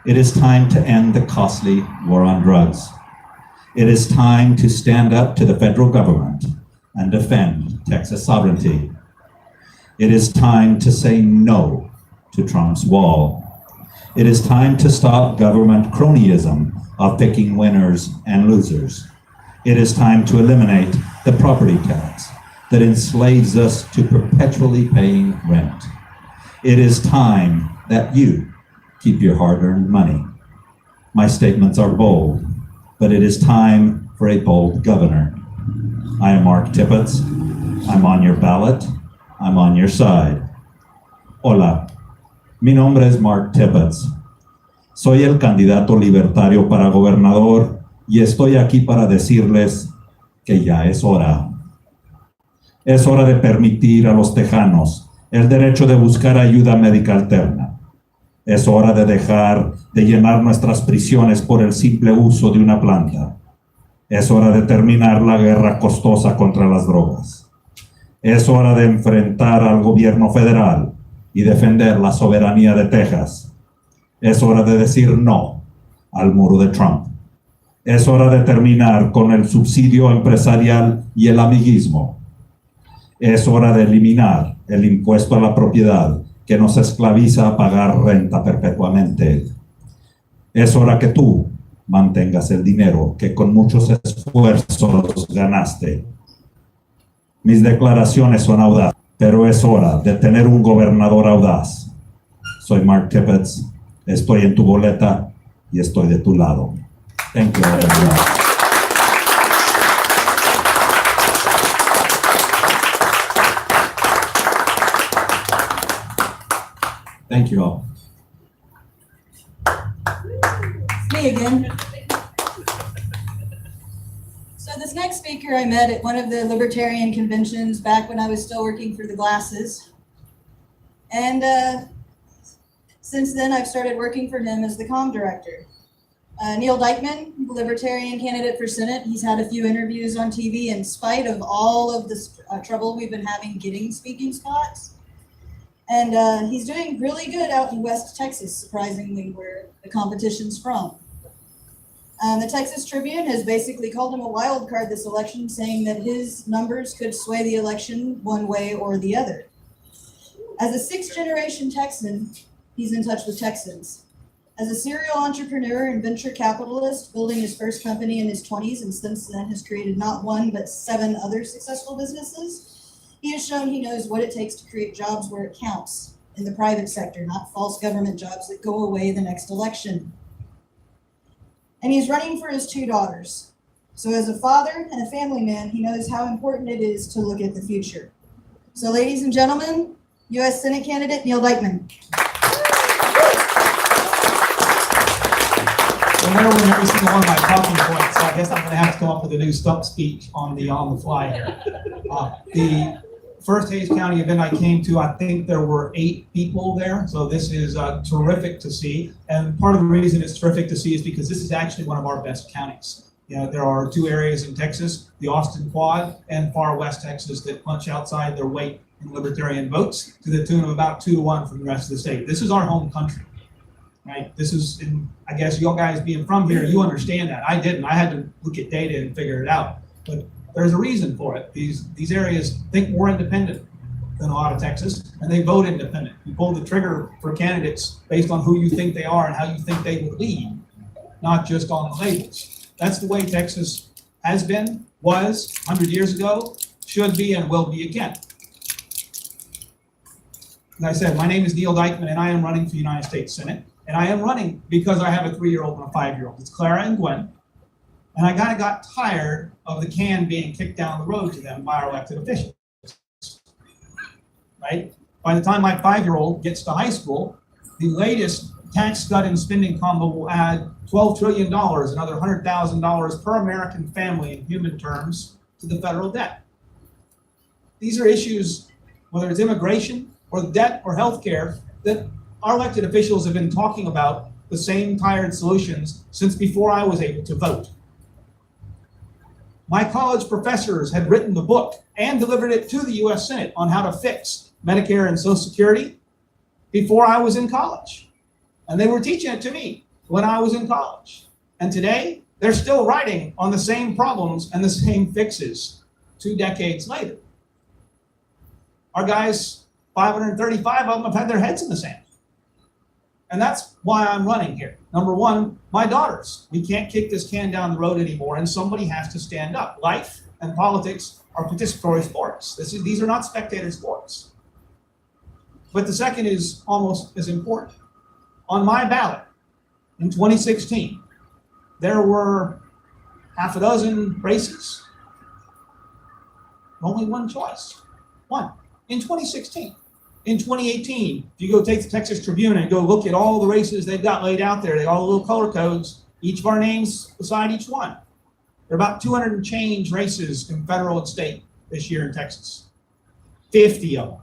It is time to end the costly war on drugs. It is time to stand up to the federal government and defend Texas sovereignty. It is time to say no to Trump's wall. It is time to stop government cronyism of picking winners and losers. It is time to eliminate the property tax that enslaves us to perpetually paying rent. It is time that you keep your hard-earned money. My statements are bold, but it is time for a bold governor. I am Mark Tippett. I'm on your ballot. I'm on your side. Hola, mi nombre es Mark Tippett. Soy el candidato libertario para gobernador y estoy aquí para decirles que ya es hora. Es hora de permitir a los tejanos el derecho de buscar ayuda médica alterna. Es hora de dejar de llenar nuestras prisiones por el simple uso de una planta. Es hora de terminar la guerra costosa contra las drogas. Es hora de enfrentar al gobierno federal y defender la soberanía de Texas. Es hora de decir no al muro de Trump. Es hora de terminar con el subsidio empresarial y el amiguismo. Es hora de eliminar el impuesto a la propiedad que nos esclaviza a pagar renta perpetuamente. Es hora que tú mantengas el dinero que con muchos esfuerzos ganaste. Mis declaraciones son audaces, pero es hora de tener un gobernador audaz. Soy Mark Tippett, estoy en tu boleta y estoy de tu lado. Thank you very much. Thank you all. It's me again. So this next speaker I met at one of the libertarian conventions back when I was still working for the Glasses. And since then I've started working for him as the comm director. Neil Dykeman, libertarian candidate for Senate. He's had a few interviews on TV in spite of all of this trouble we've been having getting speaking spots. And he's doing really good out in West Texas, surprisingly, where the competition's from. The Texas Tribune has basically called him a wild card this election, saying that his numbers could sway the election one way or the other. As a sixth-generation Texan, he's in touch with Texans. As a serial entrepreneur and venture capitalist, building his first company in his 20s, and since then has created not one, but 7 other successful businesses, he has shown he knows what it takes to create jobs where it counts, in the private sector, not false government jobs that go away the next election. And he's running for his 2 daughters. So as a father and a family man, he knows how important it is to look at the future. So ladies and gentlemen, U.S. Senate candidate Neil Dykeman. Well, there went every single one of my talking points, so I guess I'm going to have to come up with a new stump speech on the fly here. first Hayes County event I came to, I think there were 8 people there. So this is terrific to see. And part of the reason it's terrific to see is because this is actually one of our best counties. You know, there are 2 areas in Texas, the Austin Quad and far west Texas, that punch outside their weight in libertarian votes to the tune of about 2-1 from the rest of the state. This is our home country, right? This is, and I guess you guys being from here, you understand that. I didn't. I had to look at data and figure it out. But there's a reason for it. These areas think more independent than a lot of Texas, and they vote independent. You pull the trigger for candidates based on who you think they are and how you think they would lead, not just on the labels. That's the way Texas has been, was 100 years ago, should be, and will be again. As I said, my name is Neil Dykeman, and I am running for the United States Senate. And I am running because I have a 3-year-old and a 5-year-old. It's Clara and Gwen. And I kind of got tired of the can being kicked down the road to them by our elected officials. Right? By the time my 5-year-old gets to high school, the latest tax cut and spending combo will add $12 trillion, another $100,000 per American family in human terms, to the federal debt. These are issues, whether it's immigration or debt or healthcare, that our elected officials have been talking about the same tired solutions since before I was able to vote. My college professors had written the book and delivered it to the US Senate on how to fix Medicare and Social Security before I was in college. And they were teaching it to me when I was in college. And today, they're still writing on the same problems and the same fixes 2 decades later. Our guys, 535 of them, have had their heads in the sand. And that's why I'm running here. Number one, my daughters. We can't kick this can down the road anymore, and somebody has to stand up. Life and politics are participatory sports. These are not spectator sports. But the second is almost as important. On my ballot in 2016, there were half a dozen races. Only one choice. One. In 2016. In 2018, if you go take the Texas Tribune and go look at all the races they've got laid out there, they got all the little color codes, each of our names beside each one. There are about 200 and change races in federal and state this year in Texas. 50 of them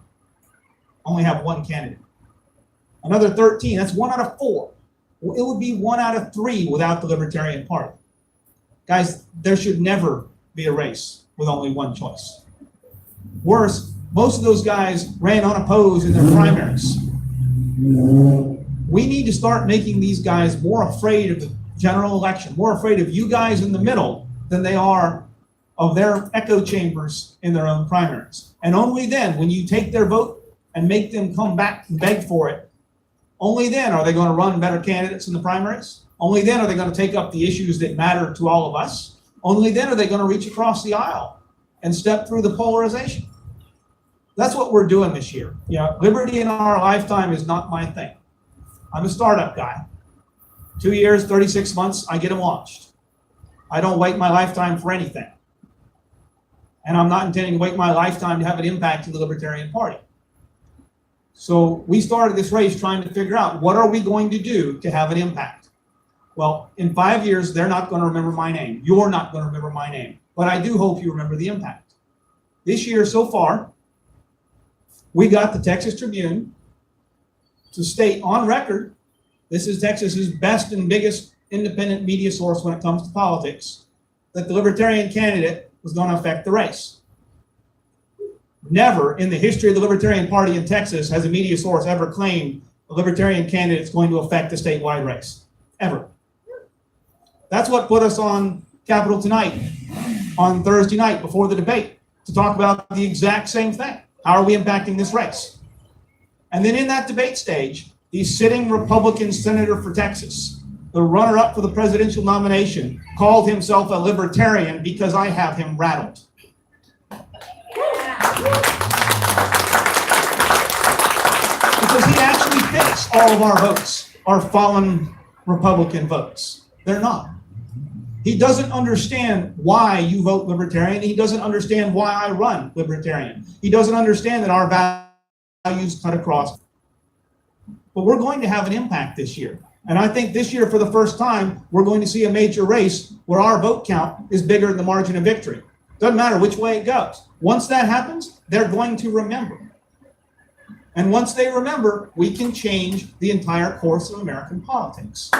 only have one candidate. Another 13, that's 1 out of 4. Well, it would be 1 out of 3 without the Libertarian Party. Guys, there should never be a race with only one choice. Worse, most of those guys ran unopposed in their primaries. We need to start making these guys more afraid of the general election, more afraid of you guys in the middle than they are of their echo chambers in their own primaries. And only then, when you take their vote and make them come back and beg for it, only then are they going to run better candidates in the primaries. Only then are they going to take up the issues that matter to all of us. Only then are they going to reach across the aisle and step through the polarization. That's what we're doing this year. You know, liberty in our lifetime is not my thing. I'm a startup guy. 2 years, 36 months, I get them launched. I don't wait my lifetime for anything. And I'm not intending to wait my lifetime to have an impact to the Libertarian Party. So we started this race trying to figure out, what are we going to do to have an impact? Well, in 5 years, they're not going to remember my name. You're not going to remember my name. But I do hope you remember the impact. This year so far, we got the Texas Tribune to state on record, this is Texas's best and biggest independent media source when it comes to politics, that the Libertarian candidate was going to affect the race. Never in the history of the Libertarian Party in Texas has a media source ever claimed a Libertarian candidate is going to affect the statewide race. Ever. That's what put us on Capitol tonight, on Thursday night before the debate, to talk about the exact same thing. How are we impacting this race? And then in that debate stage, the sitting Republican senator for Texas, the runner-up for the presidential nomination, called himself a libertarian because I have him rattled. Because he actually thinks all of our votes are fallen Republican votes. They're not. He doesn't understand why you vote Libertarian. He doesn't understand why I run Libertarian. He doesn't understand that our values cut across. But we're going to have an impact this year. And I think this year, for the first time, we're going to see a major race where our vote count is bigger than the margin of victory. Doesn't matter which way it goes. Once that happens, they're going to remember. And once they remember, we can change the entire course of American politics.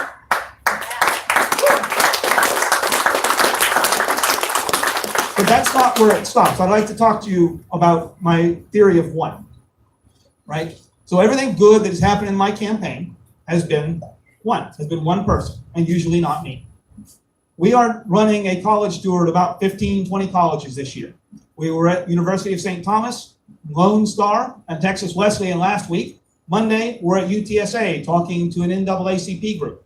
But that's not where it stops. I'd like to talk to you about my theory of one, right? So everything good that has happened in my campaign has been one person, and usually not me. We are running a college tour at about 15, 20 colleges this year. We were at University of St. Thomas, Lone Star, and Texas Wesleyan last week. Monday, we're at UTSA talking to an NAACP group.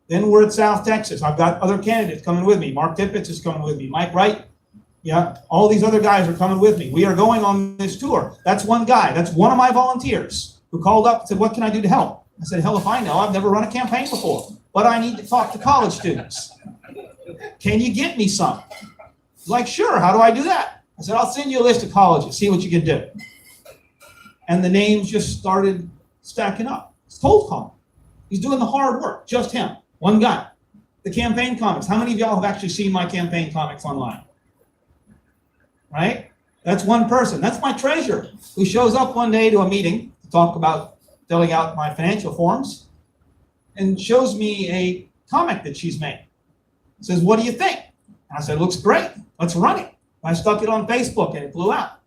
Then we're at South Texas. I've got other candidates coming with me. Mark Tippett is coming with me. Mike Wright. Yeah, all these other guys are coming with me. We are going on this tour. That's one guy. That's one of my volunteers who called up and said, what can I do to help? I said, hell if I know. I've never run a campaign before, but I need to talk to college students. Can you get me some? He's like, sure, how do I do that? I said, I'll send you a list of colleges, see what you can do. And the names just started stacking up. It's cold calling. He's doing the hard work, just him, one guy. The campaign comics. How many of y'all have actually seen my campaign comics online? Right? That's one person. That's my treasurer who shows up one day to a meeting to talk about filling out my financial forms and shows me a comic that she's made. Says, what do you think? And I said, looks great. Let's run it. I stuck it on Facebook and it blew out.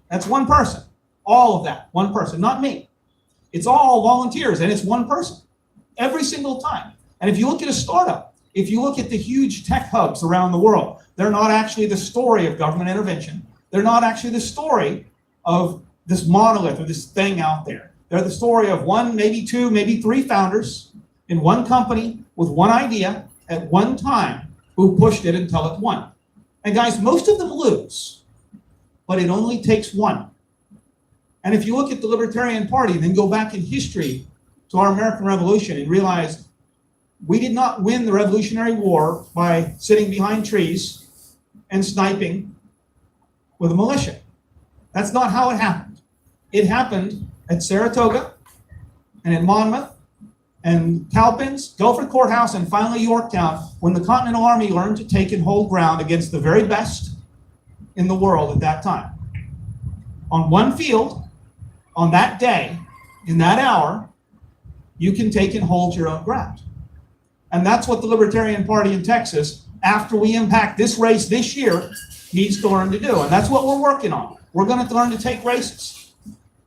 That's one person. All of that, one person, not me. It's all volunteers and it's one person every single time. And if you look at a startup, if you look at the huge tech hubs around the world, they're not actually the story of government intervention. They're not actually the story of this monolith or this thing out there. They're the story of one, maybe two, maybe three founders in one company with one idea at one time who pushed it until it won. And guys, most of them lose, but it only takes one. And if you look at the Libertarian Party, then go back in history to our American Revolution and realize we did not win the Revolutionary War by sitting behind trees and sniping with a militia. That's not how it happened. It happened at Saratoga and at Monmouth and Cowpens, Guilford Courthouse, and finally Yorktown, when the Continental Army learned to take and hold ground against the very best in the world at that time. On one field, on that day, in that hour, you can take and hold your own ground. And that's what the Libertarian Party in Texas, after we impact this race this year, needs to learn to do. And that's what we're working on. We're going to learn to take races.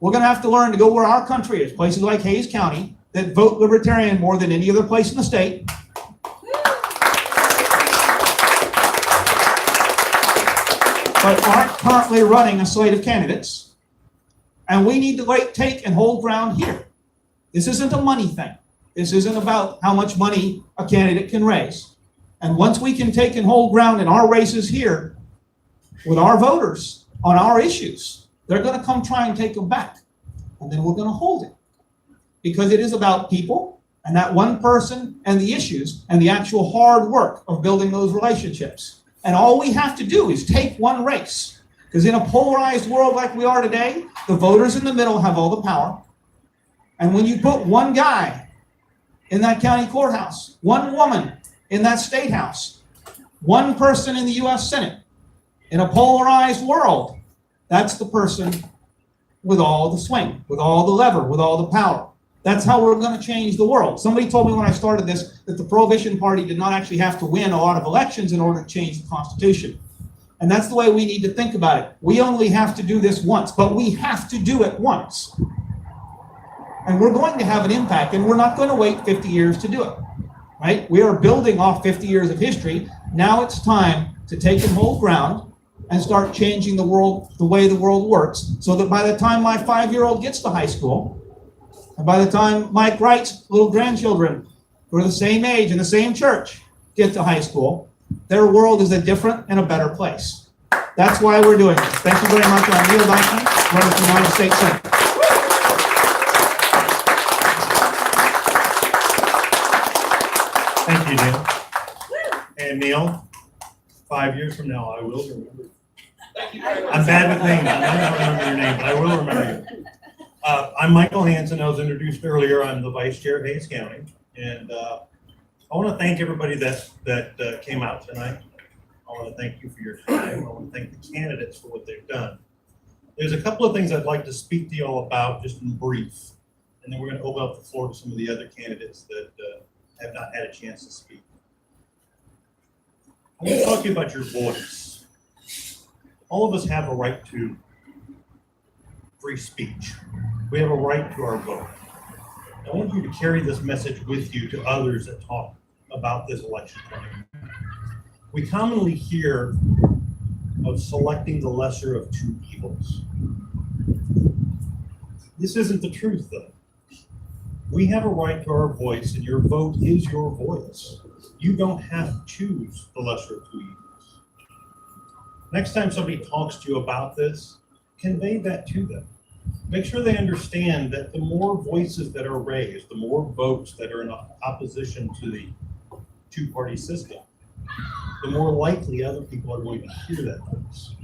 We're going to have to learn to go where our country is, places like Hayes County that vote Libertarian more than any other place in the state. But aren't currently running a slate of candidates. And we need to take and hold ground here. This isn't a money thing. This isn't about how much money a candidate can raise. And once we can take and hold ground in our races here with our voters on our issues, they're going to come try and take them back. And then we're going to hold it. Because it is about people and that one person and the issues and the actual hard work of building those relationships. And all we have to do is take one race. Because in a polarized world like we are today, the voters in the middle have all the power. And when you put one guy in that county courthouse, one woman in that state house, one person in the U.S. Senate, in a polarized world, that's the person with all the swing, with all the lever, with all the power. That's how we're going to change the world. Somebody told me when I started this that the Prohibition Party did not actually have to win a lot of elections in order to change the Constitution. And that's the way we need to think about it. We only have to do this once, but we have to do it once. And we're going to have an impact, and we're not going to wait 50 years to do it, right? We are building off 50 years of history. Now it's time to take and hold ground and start changing the world, the way the world works, so that by the time my 5-year-old gets to high school, and by the time Mike Wright's little grandchildren, who are the same age in the same church, get to high school, their world is a different and a better place. That's why we're doing this. Thank you very much. I'm Neil Dyson, running for the United States Senate. Thank you, Neil. And Neil, 5 years from now, I will remember. I'm bad with names. I might not remember your name, but I will remember you. I'm Michael Hansen. I was introduced earlier. I'm the vice chair of Hayes County. And I want to thank everybody that came out tonight. I want to thank you for your time. I want to thank the candidates for what they've done. There's a couple of things I'd like to speak to you all about just in brief, and then we're going to open up the floor to some of the other candidates that have not had a chance to speak. I'm going to talk to you about your voice. All of us have a right to free speech. We have a right to our vote. I want you to carry this message with you to others that talk about this election. We commonly hear of selecting the lesser of two evils. This isn't the truth, though. We have a right to our voice, and your vote is your voice. You don't have to choose the lesser of two evils. Next time somebody talks to you about this, convey that to them. Make sure they understand that the more voices that are raised, the more votes that are in opposition to the two-party system, the more likely other people are going to hear that voice.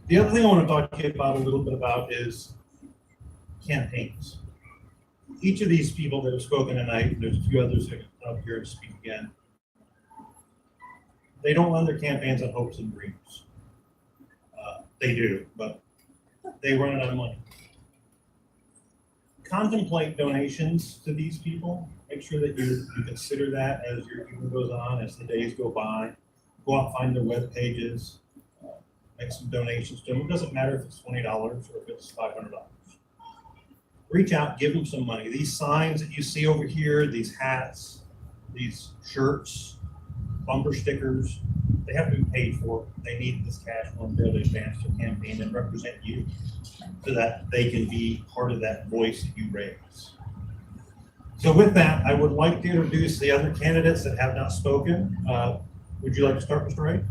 The other thing I want to talk to you about a little bit about is campaigns. Each of these people that have spoken tonight, and there's a few others that are up here to speak again, they don't run their campaigns on hopes and dreams. They do, but they run it on money. Contemplate donations to these people. Make sure that you consider that as your evening goes on, as the days go by. Go out, find their web pages, make some donations to them. It doesn't matter if it's $20 or if it's $500. Reach out, give them some money. These signs that you see over here, these hats, these shirts, bumper stickers, they have to be paid for. They need this cash flow to advance their campaign and represent you so that they can be part of that voice that you raise. So with that, I would like to introduce the other candidates that have not spoken. Would you like to start, Mr. Wright?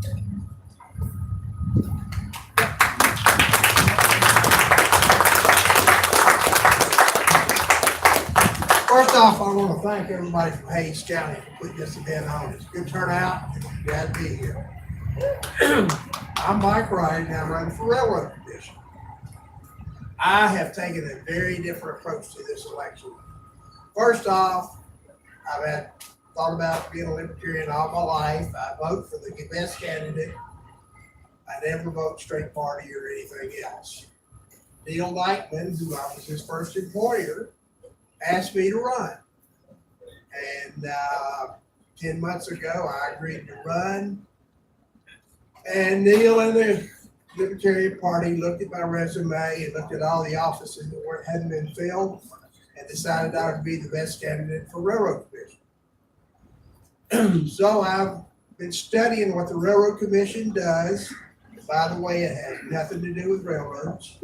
First off, I want to thank everybody from Hayes County for putting this event on. It's a good turnout. Glad to be here. I'm Mike Wright, and I'm running for Railroad Commission. I have taken a very different approach to this election. First off, I've thought about being a libertarian all my life. I vote for the best candidate. I never vote straight party or anything else. Neil Lightman, who I was his first employer, asked me to run. And 10 months ago, I agreed to run. And Neil and the Libertarian Party looked at my resume and looked at all the offices that hadn't been filled and decided I would be the best candidate for Railroad Commission. So I've been studying what the Railroad Commission does. By the way, it has nothing to do with railroads.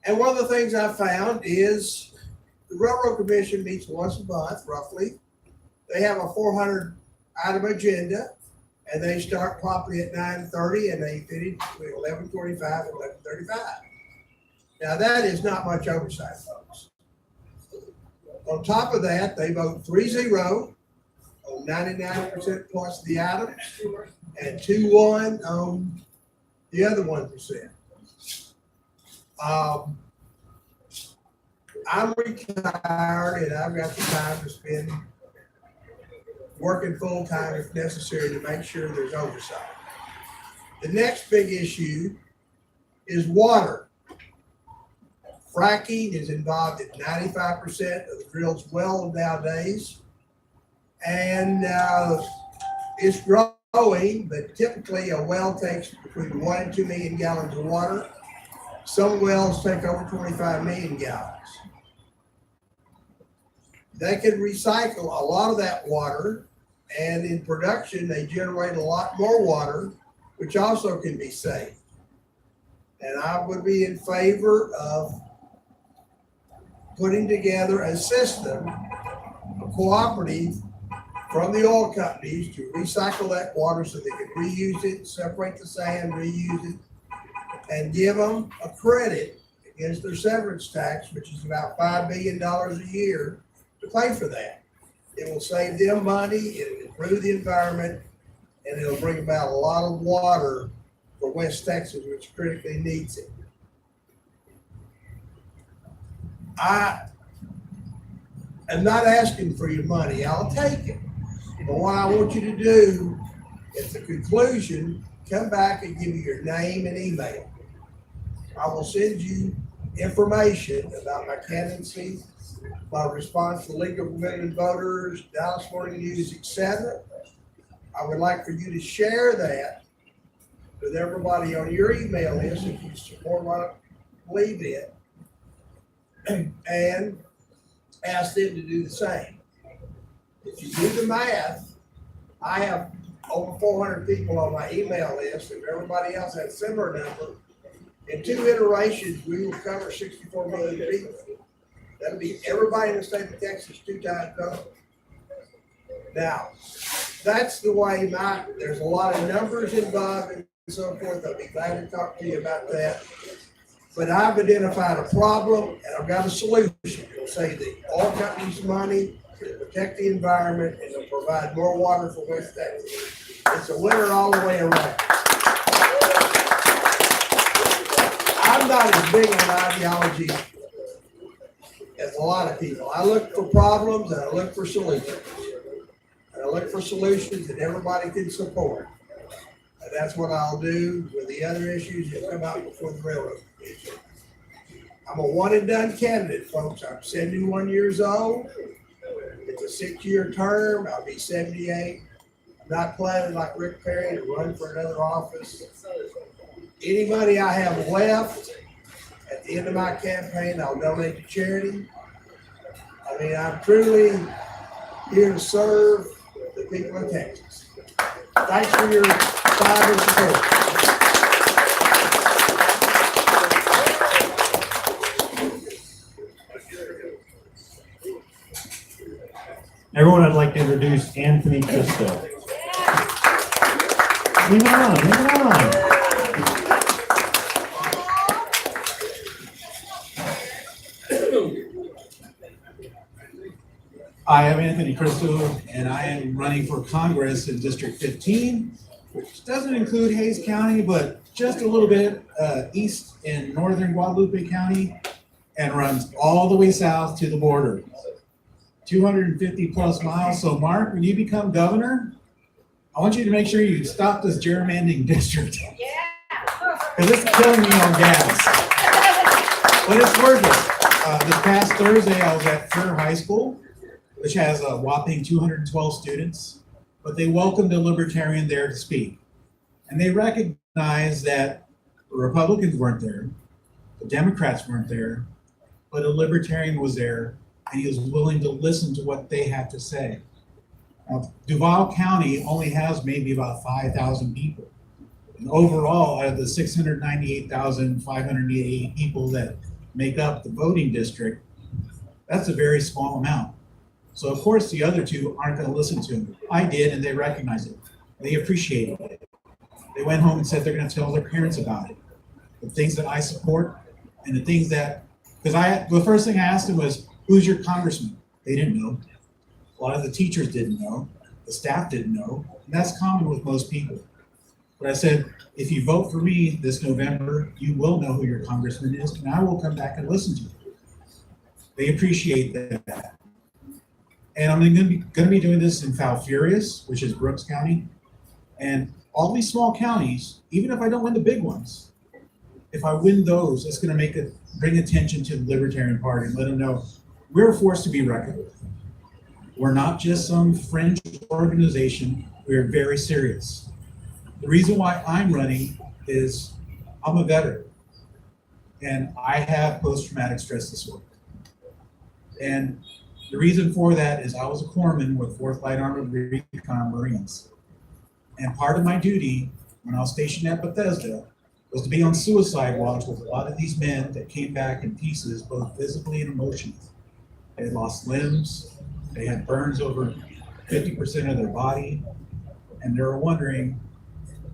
And one of the things I found is the Railroad Commission meets once a month, roughly. They have a 400-item agenda, and they start promptly at 9:30, and they finish between 11:45 and 11:35. Now, that is not much oversight, folks. On top of that, they vote 3-0 on 99% plus of the items, and 2-1 on the other 1%. I'm retired and I've got the time to spend working full time if necessary to make sure there's oversight. The next big issue is water. Fracking is involved in 95% of the drilled wells nowadays. And it's growing, but typically a well takes between 1 and 2 million gallons of water. Some wells take over 25 million gallons. They can recycle a lot of that water, and in production, they generate a lot more water, which also can be saved. And I would be in favor of putting together a system, a cooperative from the oil companies to recycle that water so they can reuse it, separate the sand, reuse it, and give them a credit against their severance tax, which is about $5 billion a year, to pay for that. It will save them money, it'll improve the environment, and it'll bring about a lot of water for West Texas, which critically needs it. I am not asking for your money, I'll take it. But what I want you to do, at the conclusion, come back and give me your name and email. I will send you information about my candidacy, my response to League of Women Voters, Dallas Morning News, etc. I would like for you to share that with everybody on your email list if you support what I believe in, and ask them to do the same. If you do the math, I have over 400 people on my email list, and everybody else has a similar number. In 2 iterations, we will cover 64 million people. That'll be everybody in the state of Texas 2 times over. Now, that's the way there's a lot of numbers involved and so forth. I'll be glad to talk to you about that. But I've identified a problem and I've got a solution. It'll save the oil companies money, it'll protect the environment, and it'll provide more water for West Texas. It's a winner all the way around. I'm not as big on ideology as a lot of people. I look for problems and I look for solutions. And I look for solutions that everybody can support. And that's what I'll do with the other issues that come out before the railroad issue. I'm a one and done candidate, folks. I'm 71 years old. It's a 6-year term. I'll be 78. I'm not planning like Rick Perry to run for another office. Any money I have left at the end of my campaign, I'll donate to charity. I mean, I'm truly here to serve the people of Texas. Thanks for your time and support. Everyone, I'd like to introduce Anthony Christo. Leave it on, leave it on. I am Anthony Christo, and I am running for Congress in District 15, which doesn't include Hays County, but just a little bit east in northern Guadalupe County, and runs all the way south to the border. 250 plus miles. So Mark, when you become governor, I want you to make sure you stop this gerrymandering district. Yeah. Because it's killing me on gas. But it's worth it. This past Thursday, I was at Fair High School, which has a whopping 212 students, but they welcomed a libertarian there to speak. And they recognized that the Republicans weren't there, the Democrats weren't there, but a libertarian was there, and he was willing to listen to what they had to say. Now, Duval County only has maybe about 5,000 people. And overall, out of the 698,588 people that make up the voting district, that's a very small amount. So of course the other two aren't going to listen to him. I did, and they recognized it. They appreciated it. They went home and said they're going to tell their parents about it. The things that I support and the things that, because the first thing I asked them was, who's your congressman? They didn't know. A lot of the teachers didn't know. The staff didn't know. And that's common with most people. But I said, if you vote for me this November, you will know who your congressman is, and I will come back and listen to you. They appreciate that. And I'm going to be doing this in Falfurrias, which is Brooks County. And all these small counties, even if I don't win the big ones, if I win those, it's going to bring attention to the Libertarian Party and let them know we're a force to be reckoned with. We're not just some fringe organization. We're very serious. The reason why I'm running is I'm a veteran, and I have post-traumatic stress disorder. And the reason for that is I was a corpsman with 4th Light Armored Recon Marines. And part of my duty when I was stationed at Bethesda was to be on suicide watch with a lot of these men that came back in pieces, both physically and emotionally. They had lost limbs, they had burns over 50% of their body, and they were wondering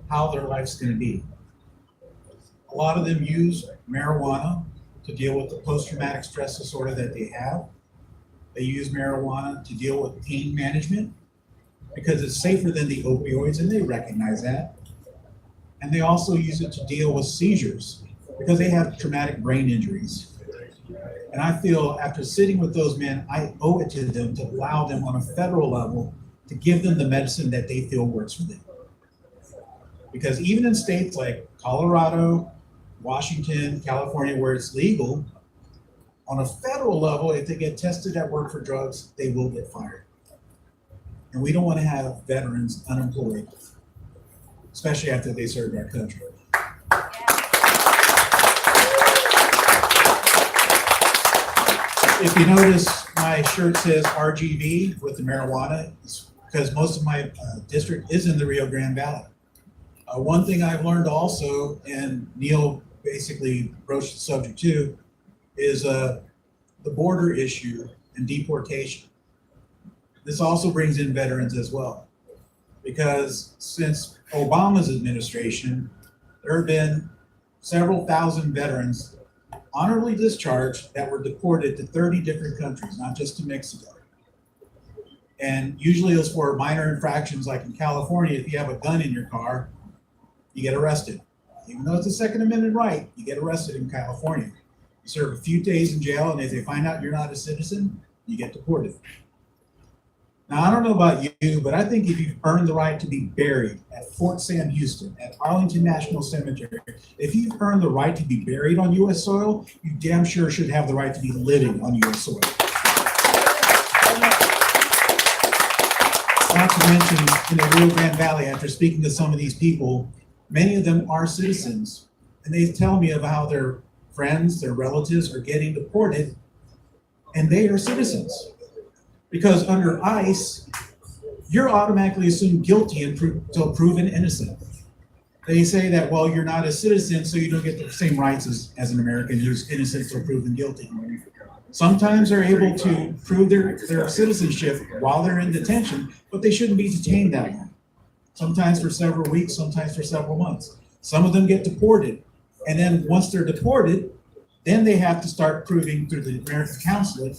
how their life's going to be. A lot of them use marijuana to deal with the post-traumatic stress disorder that they have. They use marijuana to deal with pain management because it's safer than the opioids, and they recognize that. And they also use it to deal with seizures because they have traumatic brain injuries. And I feel after sitting with those men, I owe it to them to allow them on a federal level to give them the medicine that they feel works for them. Because even in states like Colorado, Washington, California, where it's legal, on a federal level, if they get tested at work for drugs, they will get fired. And we don't want to have veterans unemployed, especially after they served our country. If you notice, my shirt says RGV with the marijuana. It's because most of my district is in the Rio Grande Valley. One thing I've learned also, and Neil basically broached the subject too, is the border issue and deportation. This also brings in veterans as well, because since Obama's administration, there have been several thousand veterans honorably discharged that were deported to 30 different countries, not just to Mexico. And usually it was for minor infractions, like in California, if you have a gun in your car, you get arrested. Even though it's a Second Amendment right, you get arrested in California. You serve a few days in jail, and if they find out you're not a citizen, you get deported. Now, I don't know about you, but I think if you've earned the right to be buried at Fort Sam Houston, at Arlington National Cemetery, if you've earned the right to be buried on U.S. soil, you damn sure should have the right to be living on U.S. soil. Not to mention, in the Rio Grande Valley, after speaking to some of these people, many of them are citizens, and they tell me about how their friends, their relatives are getting deported, and they are citizens. Because under ICE, you're automatically assumed guilty until proven innocent. They say that, well, you're not a citizen, so you don't get the same rights as an American who's innocent until proven guilty. Sometimes they're able to prove their citizenship while they're in detention, but they shouldn't be detained that long. Sometimes for several weeks, sometimes for several months. Some of them get deported. And then once they're deported, then they have to start proving through the American consulate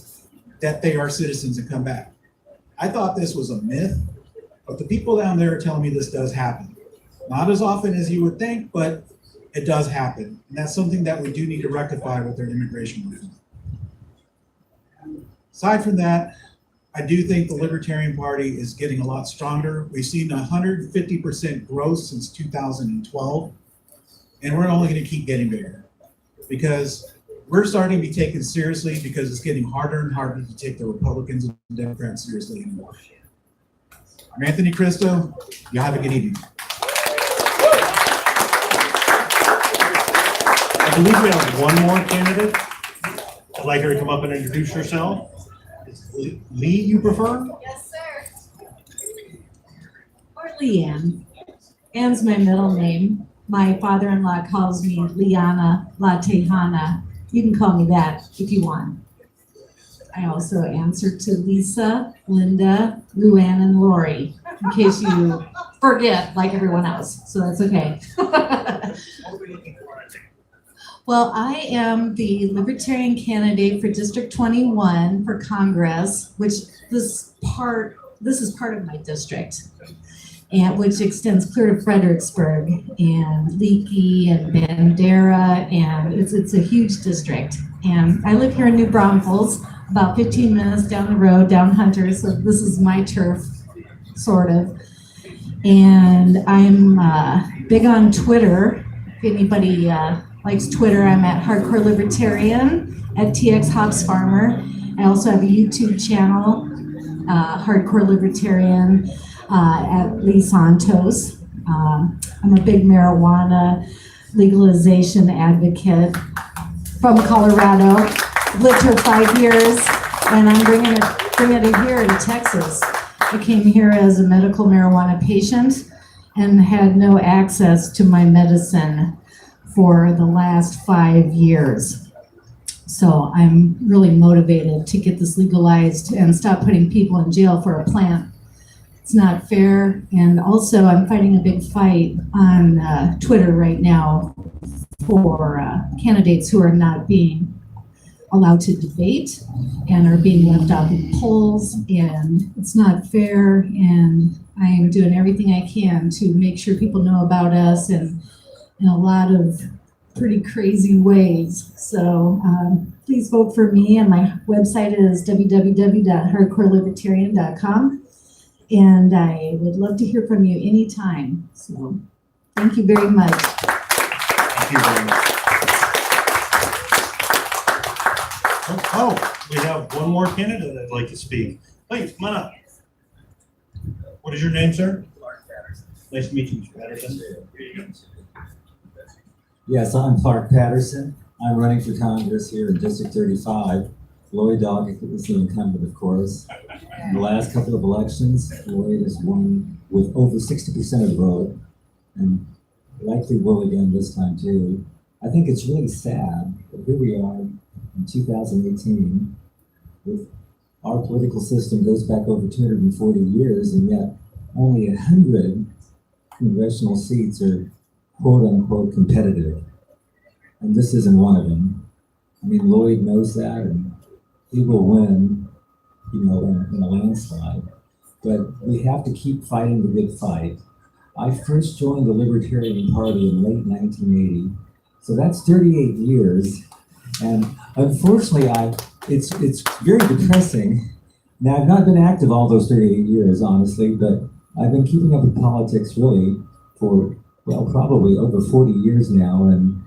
that they are citizens and come back. I thought this was a myth, but the people down there are telling me this does happen. Not as often as you would think, but it does happen. And that's something that we do need to rectify with their immigration reform. Aside from that, I do think the Libertarian Party is getting a lot stronger. We've seen 150% growth since 2012, and we're only going to keep getting bigger because we're starting to be taken seriously because it's getting harder and harder to take the Republicans and Democrats seriously anymore. I'm Anthony Cristo. Y'all have a good evening. I believe we have one more candidate. I'd like her to come up and introduce herself. Lee, you prefer? Yes, sir. Or Leanne. Anne's my middle name. My father-in-law calls me Liana La Tejana. You can call me that if you want. I also answer to Lisa, Linda, Luann, and Lori, in case you forget like everyone else. So that's okay. Well, I am the Libertarian candidate for District 21 for Congress, which this is part of my district, and which extends clear to Fredericksburg and Leakey and Bandera, and it's a huge district. And I live here in New Braunfels, about 15 minutes down the road, down Hunter, so this is my turf, sort of. And I'm big on Twitter. If anybody likes Twitter, I'm at Hardcore Libertarian, at TX Hobbs Farmer. I also have a YouTube channel, Hardcore Libertarian, at Lee Santos. I'm a big marijuana legalization advocate from Colorado. Lived here 5 years, and I'm bringing it here to Texas. I came here as a medical marijuana patient and had no access to my medicine for the last 5 years. So I'm really motivated to get this legalized and stop putting people in jail for a plant. It's not fair. And also I'm fighting a big fight on Twitter right now for candidates who are not being allowed to debate and are being left out in polls, and it's not fair. And I am doing everything I can to make sure people know about us and in a lot of pretty crazy ways. So please vote for me, and my website is www.hardcorelibertarian.com. and I would love to hear from you anytime. So thank you very much. Thank you very much. Oh, we have one more candidate that'd like to speak. Please, come on up. What is your name, sir? Clark Patterson. Nice to meet you, Mr. Patterson. Here you go. Yes, I'm Clark Patterson. I'm running for Congress here in District 35. Lloyd Doggett is the incumbent, of course. In the last couple of elections, Lloyd has won with over 60% of the vote, and likely will again this time too. I think it's really sad that here we are in 2018 with our political system goes back over 240 years, and yet only 100 congressional seats are quote unquote competitive. And this isn't one of them. I mean, Lloyd knows that, and he will win, you know, in a landslide. But we have to keep fighting the good fight. I first joined the Libertarian Party in late 1980, so that's 38 years. And unfortunately, it's very depressing. Now, I've not been active all those 38 years, honestly, but I've been keeping up with politics really for, well, probably over 40 years now, and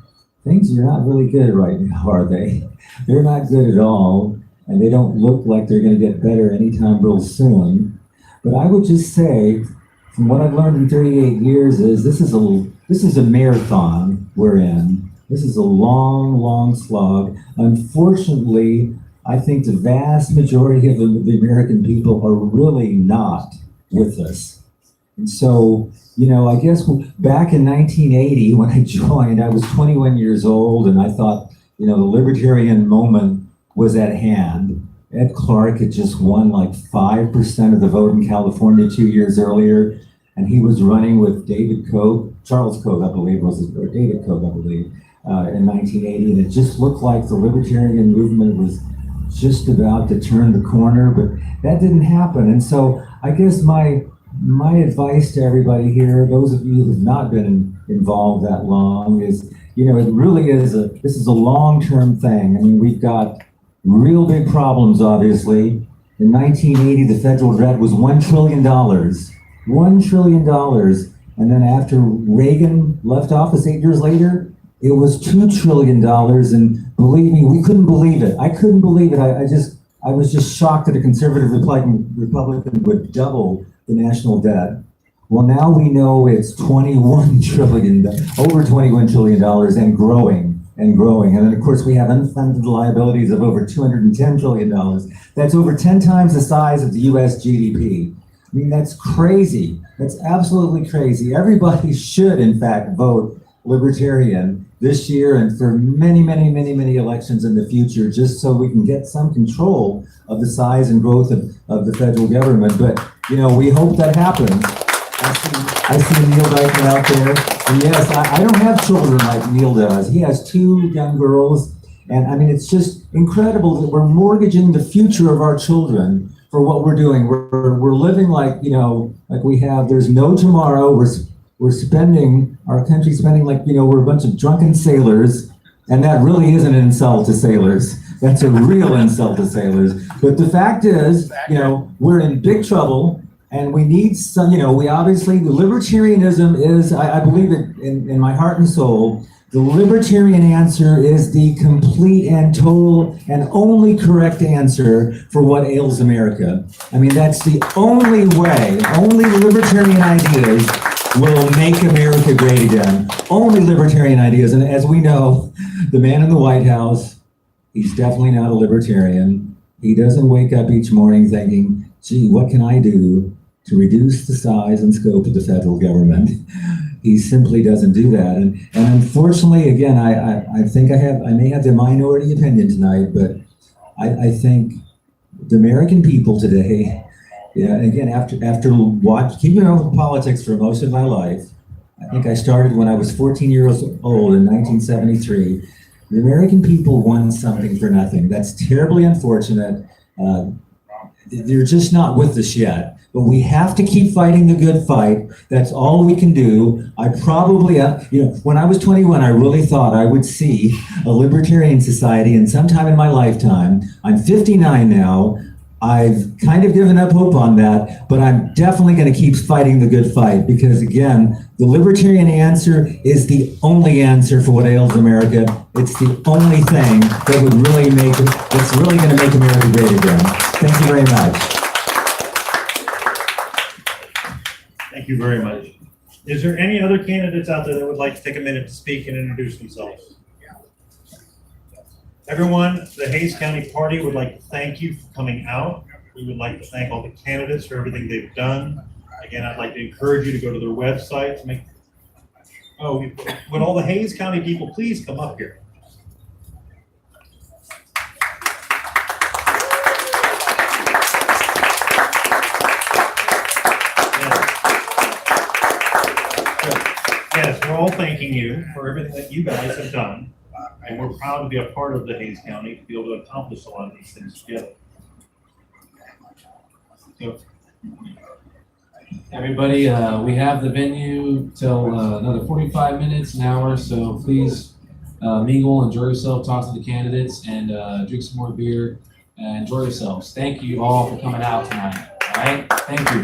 things are not really good right now, are they? They're not good at all, and they don't look like they're going to get better anytime real soon. But I would just say, from what I've learned in 38 years, is this is a marathon we're in. This is a long, long slog. Unfortunately, I think the vast majority of the American people are really not with us. And so, you know, I guess back in 1980, when I joined, I was 21 years old, and I thought, you know, the libertarian moment was at hand. Ed Clark had just won like 5% of the vote in California 2 years earlier, and he was running with David Koch, Charles Koch, I believe, or David Koch, I believe, in 1980, and it just looked like the libertarian movement was just about to turn the corner, but that didn't happen. And so I guess my advice to everybody here, those of you who have not been involved that long, is, you know, it really is this is a long-term thing. I mean, we've got real big problems, obviously. In 1980, the federal debt was $1 trillion. $1 trillion. And then after Reagan left office 8 years later, it was $2 trillion. And believe me, we couldn't believe it. I couldn't believe it. I was just shocked that a conservative Republican would double the national debt. Well, now we know it's $21 trillion, over $21 trillion, and growing and growing. And then, of course, we have unfunded liabilities of over $210 trillion. That's over 10 times the size of the US GDP. I mean, that's crazy. That's absolutely crazy. Everybody should, in fact, vote Libertarian this year and for many, many, many, many elections in the future, just so we can get some control of the size and growth of the federal government. But, you know, we hope that happens. I see Neil Dykeman out there. And yes, I don't have children like Neil does. He has 2 young girls. And I mean, it's just incredible that we're mortgaging the future of our children for what we're doing. We're living like, you know, like we have, there's no tomorrow. We're spending, our country's spending like, you know, we're a bunch of drunken sailors. And that really isn't an insult to sailors. That's a real insult to sailors. But the fact is, you know, we're in big trouble. And we need some, you know, we obviously, the libertarianism is, I believe it in my heart and soul, the libertarian answer is the complete and total and only correct answer for what ails America. I mean, that's the only way, only libertarian ideas will make America great again. Only libertarian ideas. And as we know, the man in the White House, he's definitely not a libertarian. He doesn't wake up each morning thinking, gee, what can I do to reduce the size and scope of the federal government? He simply doesn't do that. And unfortunately, again, I think I may have the minority opinion tonight, but I think the American people today, yeah, again, after keeping up with politics for most of my life, I think I started when I was 14 years old in 1973. The American people won something for nothing. That's terribly unfortunate. They're just not with us yet. But we have to keep fighting the good fight. That's all we can do. I probably, you know, when I was 21, I really thought I would see a libertarian society, and sometime in my lifetime, I'm 59 now, I've kind of given up hope on that, but I'm definitely going to keep fighting the good fight because, again, the libertarian answer is the only answer for what ails America. It's the only thing that would really make it, that's really going to make America great again. Thank you very much. Thank you very much. Is there any other candidates out there that would like to take a minute to speak and introduce themselves? Everyone, the Hays County Party would like to thank you for coming out. We would like to thank all the candidates for everything they've done. Again, I'd like to encourage you to go to their website to make. Oh, would all the Hays County people please come up here? Yes, we're all thanking you for everything that you guys have done. And we're proud to be a part of the Hays County, to be able to accomplish a lot of these things together. So, Everybody, we have the venue till another 45 minutes, an hour, so please mingle, enjoy yourself, talk to the candidates, and drink some more beer, and enjoy yourselves. Thank you all for coming out tonight, all right? Thank you.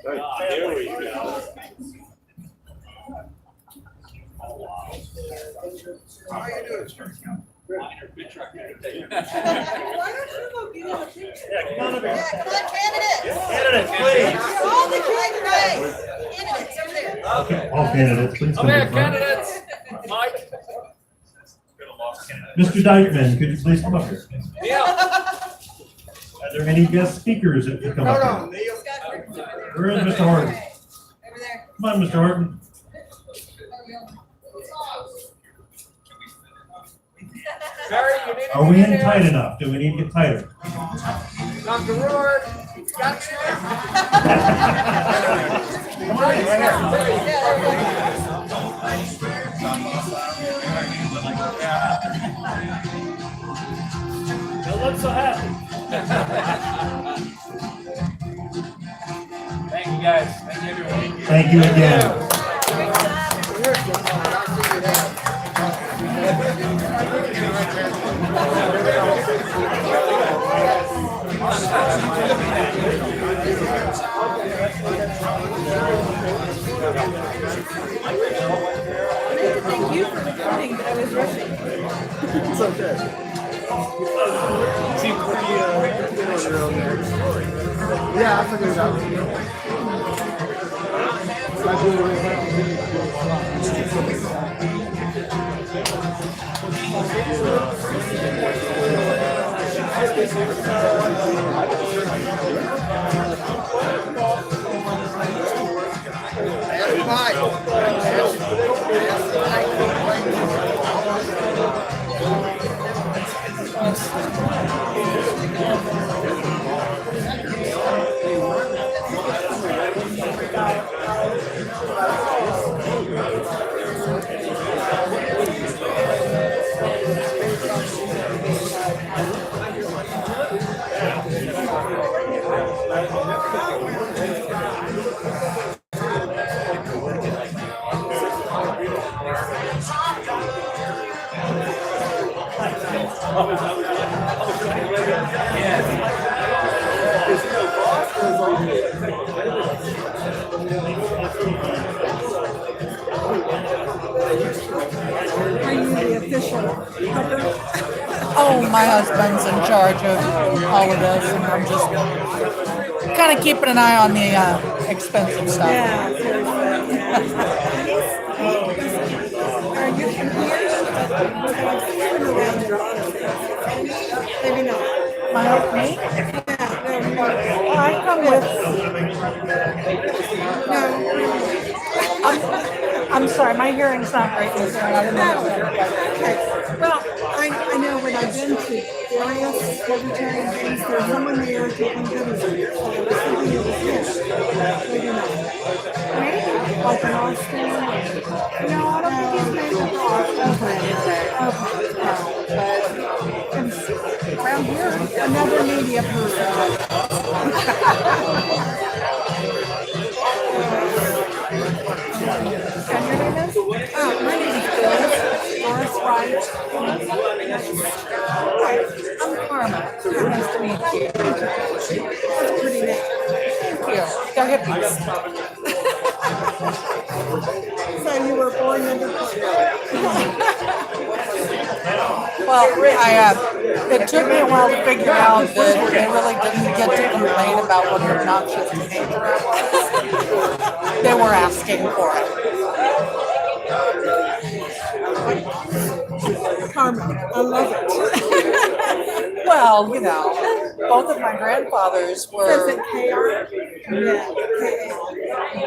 Here we go. How you doing, sir? Yeah, come on over here. Candidates, please. All the candidates over there. Okay, all candidates, please come to the front. Mr. Dykeman, could you please come up here? Are there any guest speakers that could come up here? Neil. Where is Mr. Horton? Over there. Come on, Mr. Horton. Are we in tight enough? Do we need to get tighter? Dr. Rourke, got you. Come on, right here. Don't look so happy. Thank you, guys. Thank you, everyone. Thank you again. Thank you for recording, but I was rushing. It's okay. Seemed pretty good on your own there. Yeah, I figured it out. Oh, my husband's in charge of all of this, and I'm just kind of keeping an eye on the expensive stuff. Yeah. Are you from here? Maybe not. Me? Yeah, I come with. no. I'm sorry, my hearing's not great. So I don't know. Okay. Well, I know when I've been to various libertarian things, there's someone there taking photos of you. So I was thinking it was him. Maybe not. Maybe. Like an Austin? No, I don't think he's made it. Okay. but around here, another media person. And your name is? My name is Doris Wright. I'm Karma. Nice to meet you. That's pretty name. Thank you. They're hippies. So you were born under Well, it took me a while to figure out that they really didn't get to complain about what an obnoxious teenager I was. They were asking for it. Karma. I love it. Well, you know, both of my grandfathers were. Is it KR? Yeah.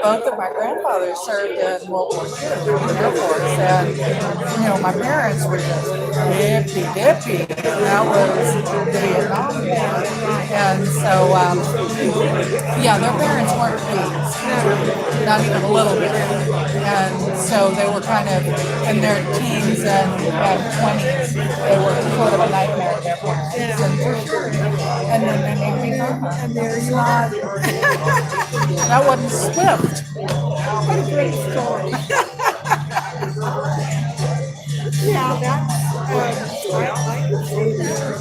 Both of my grandfathers served in World War II in the Air Force, and you know, my parents were just hippy dippy. That was the Vietnam War, and so yeah, their parents weren't pleased, not even a little bit, and so they were kind of in their teens and 20s. They were sort of a nightmare to their parents, and for sure. And then they made me mama. And there you are. That wasn't Swift. What a great story. Yeah, that's, I can see that.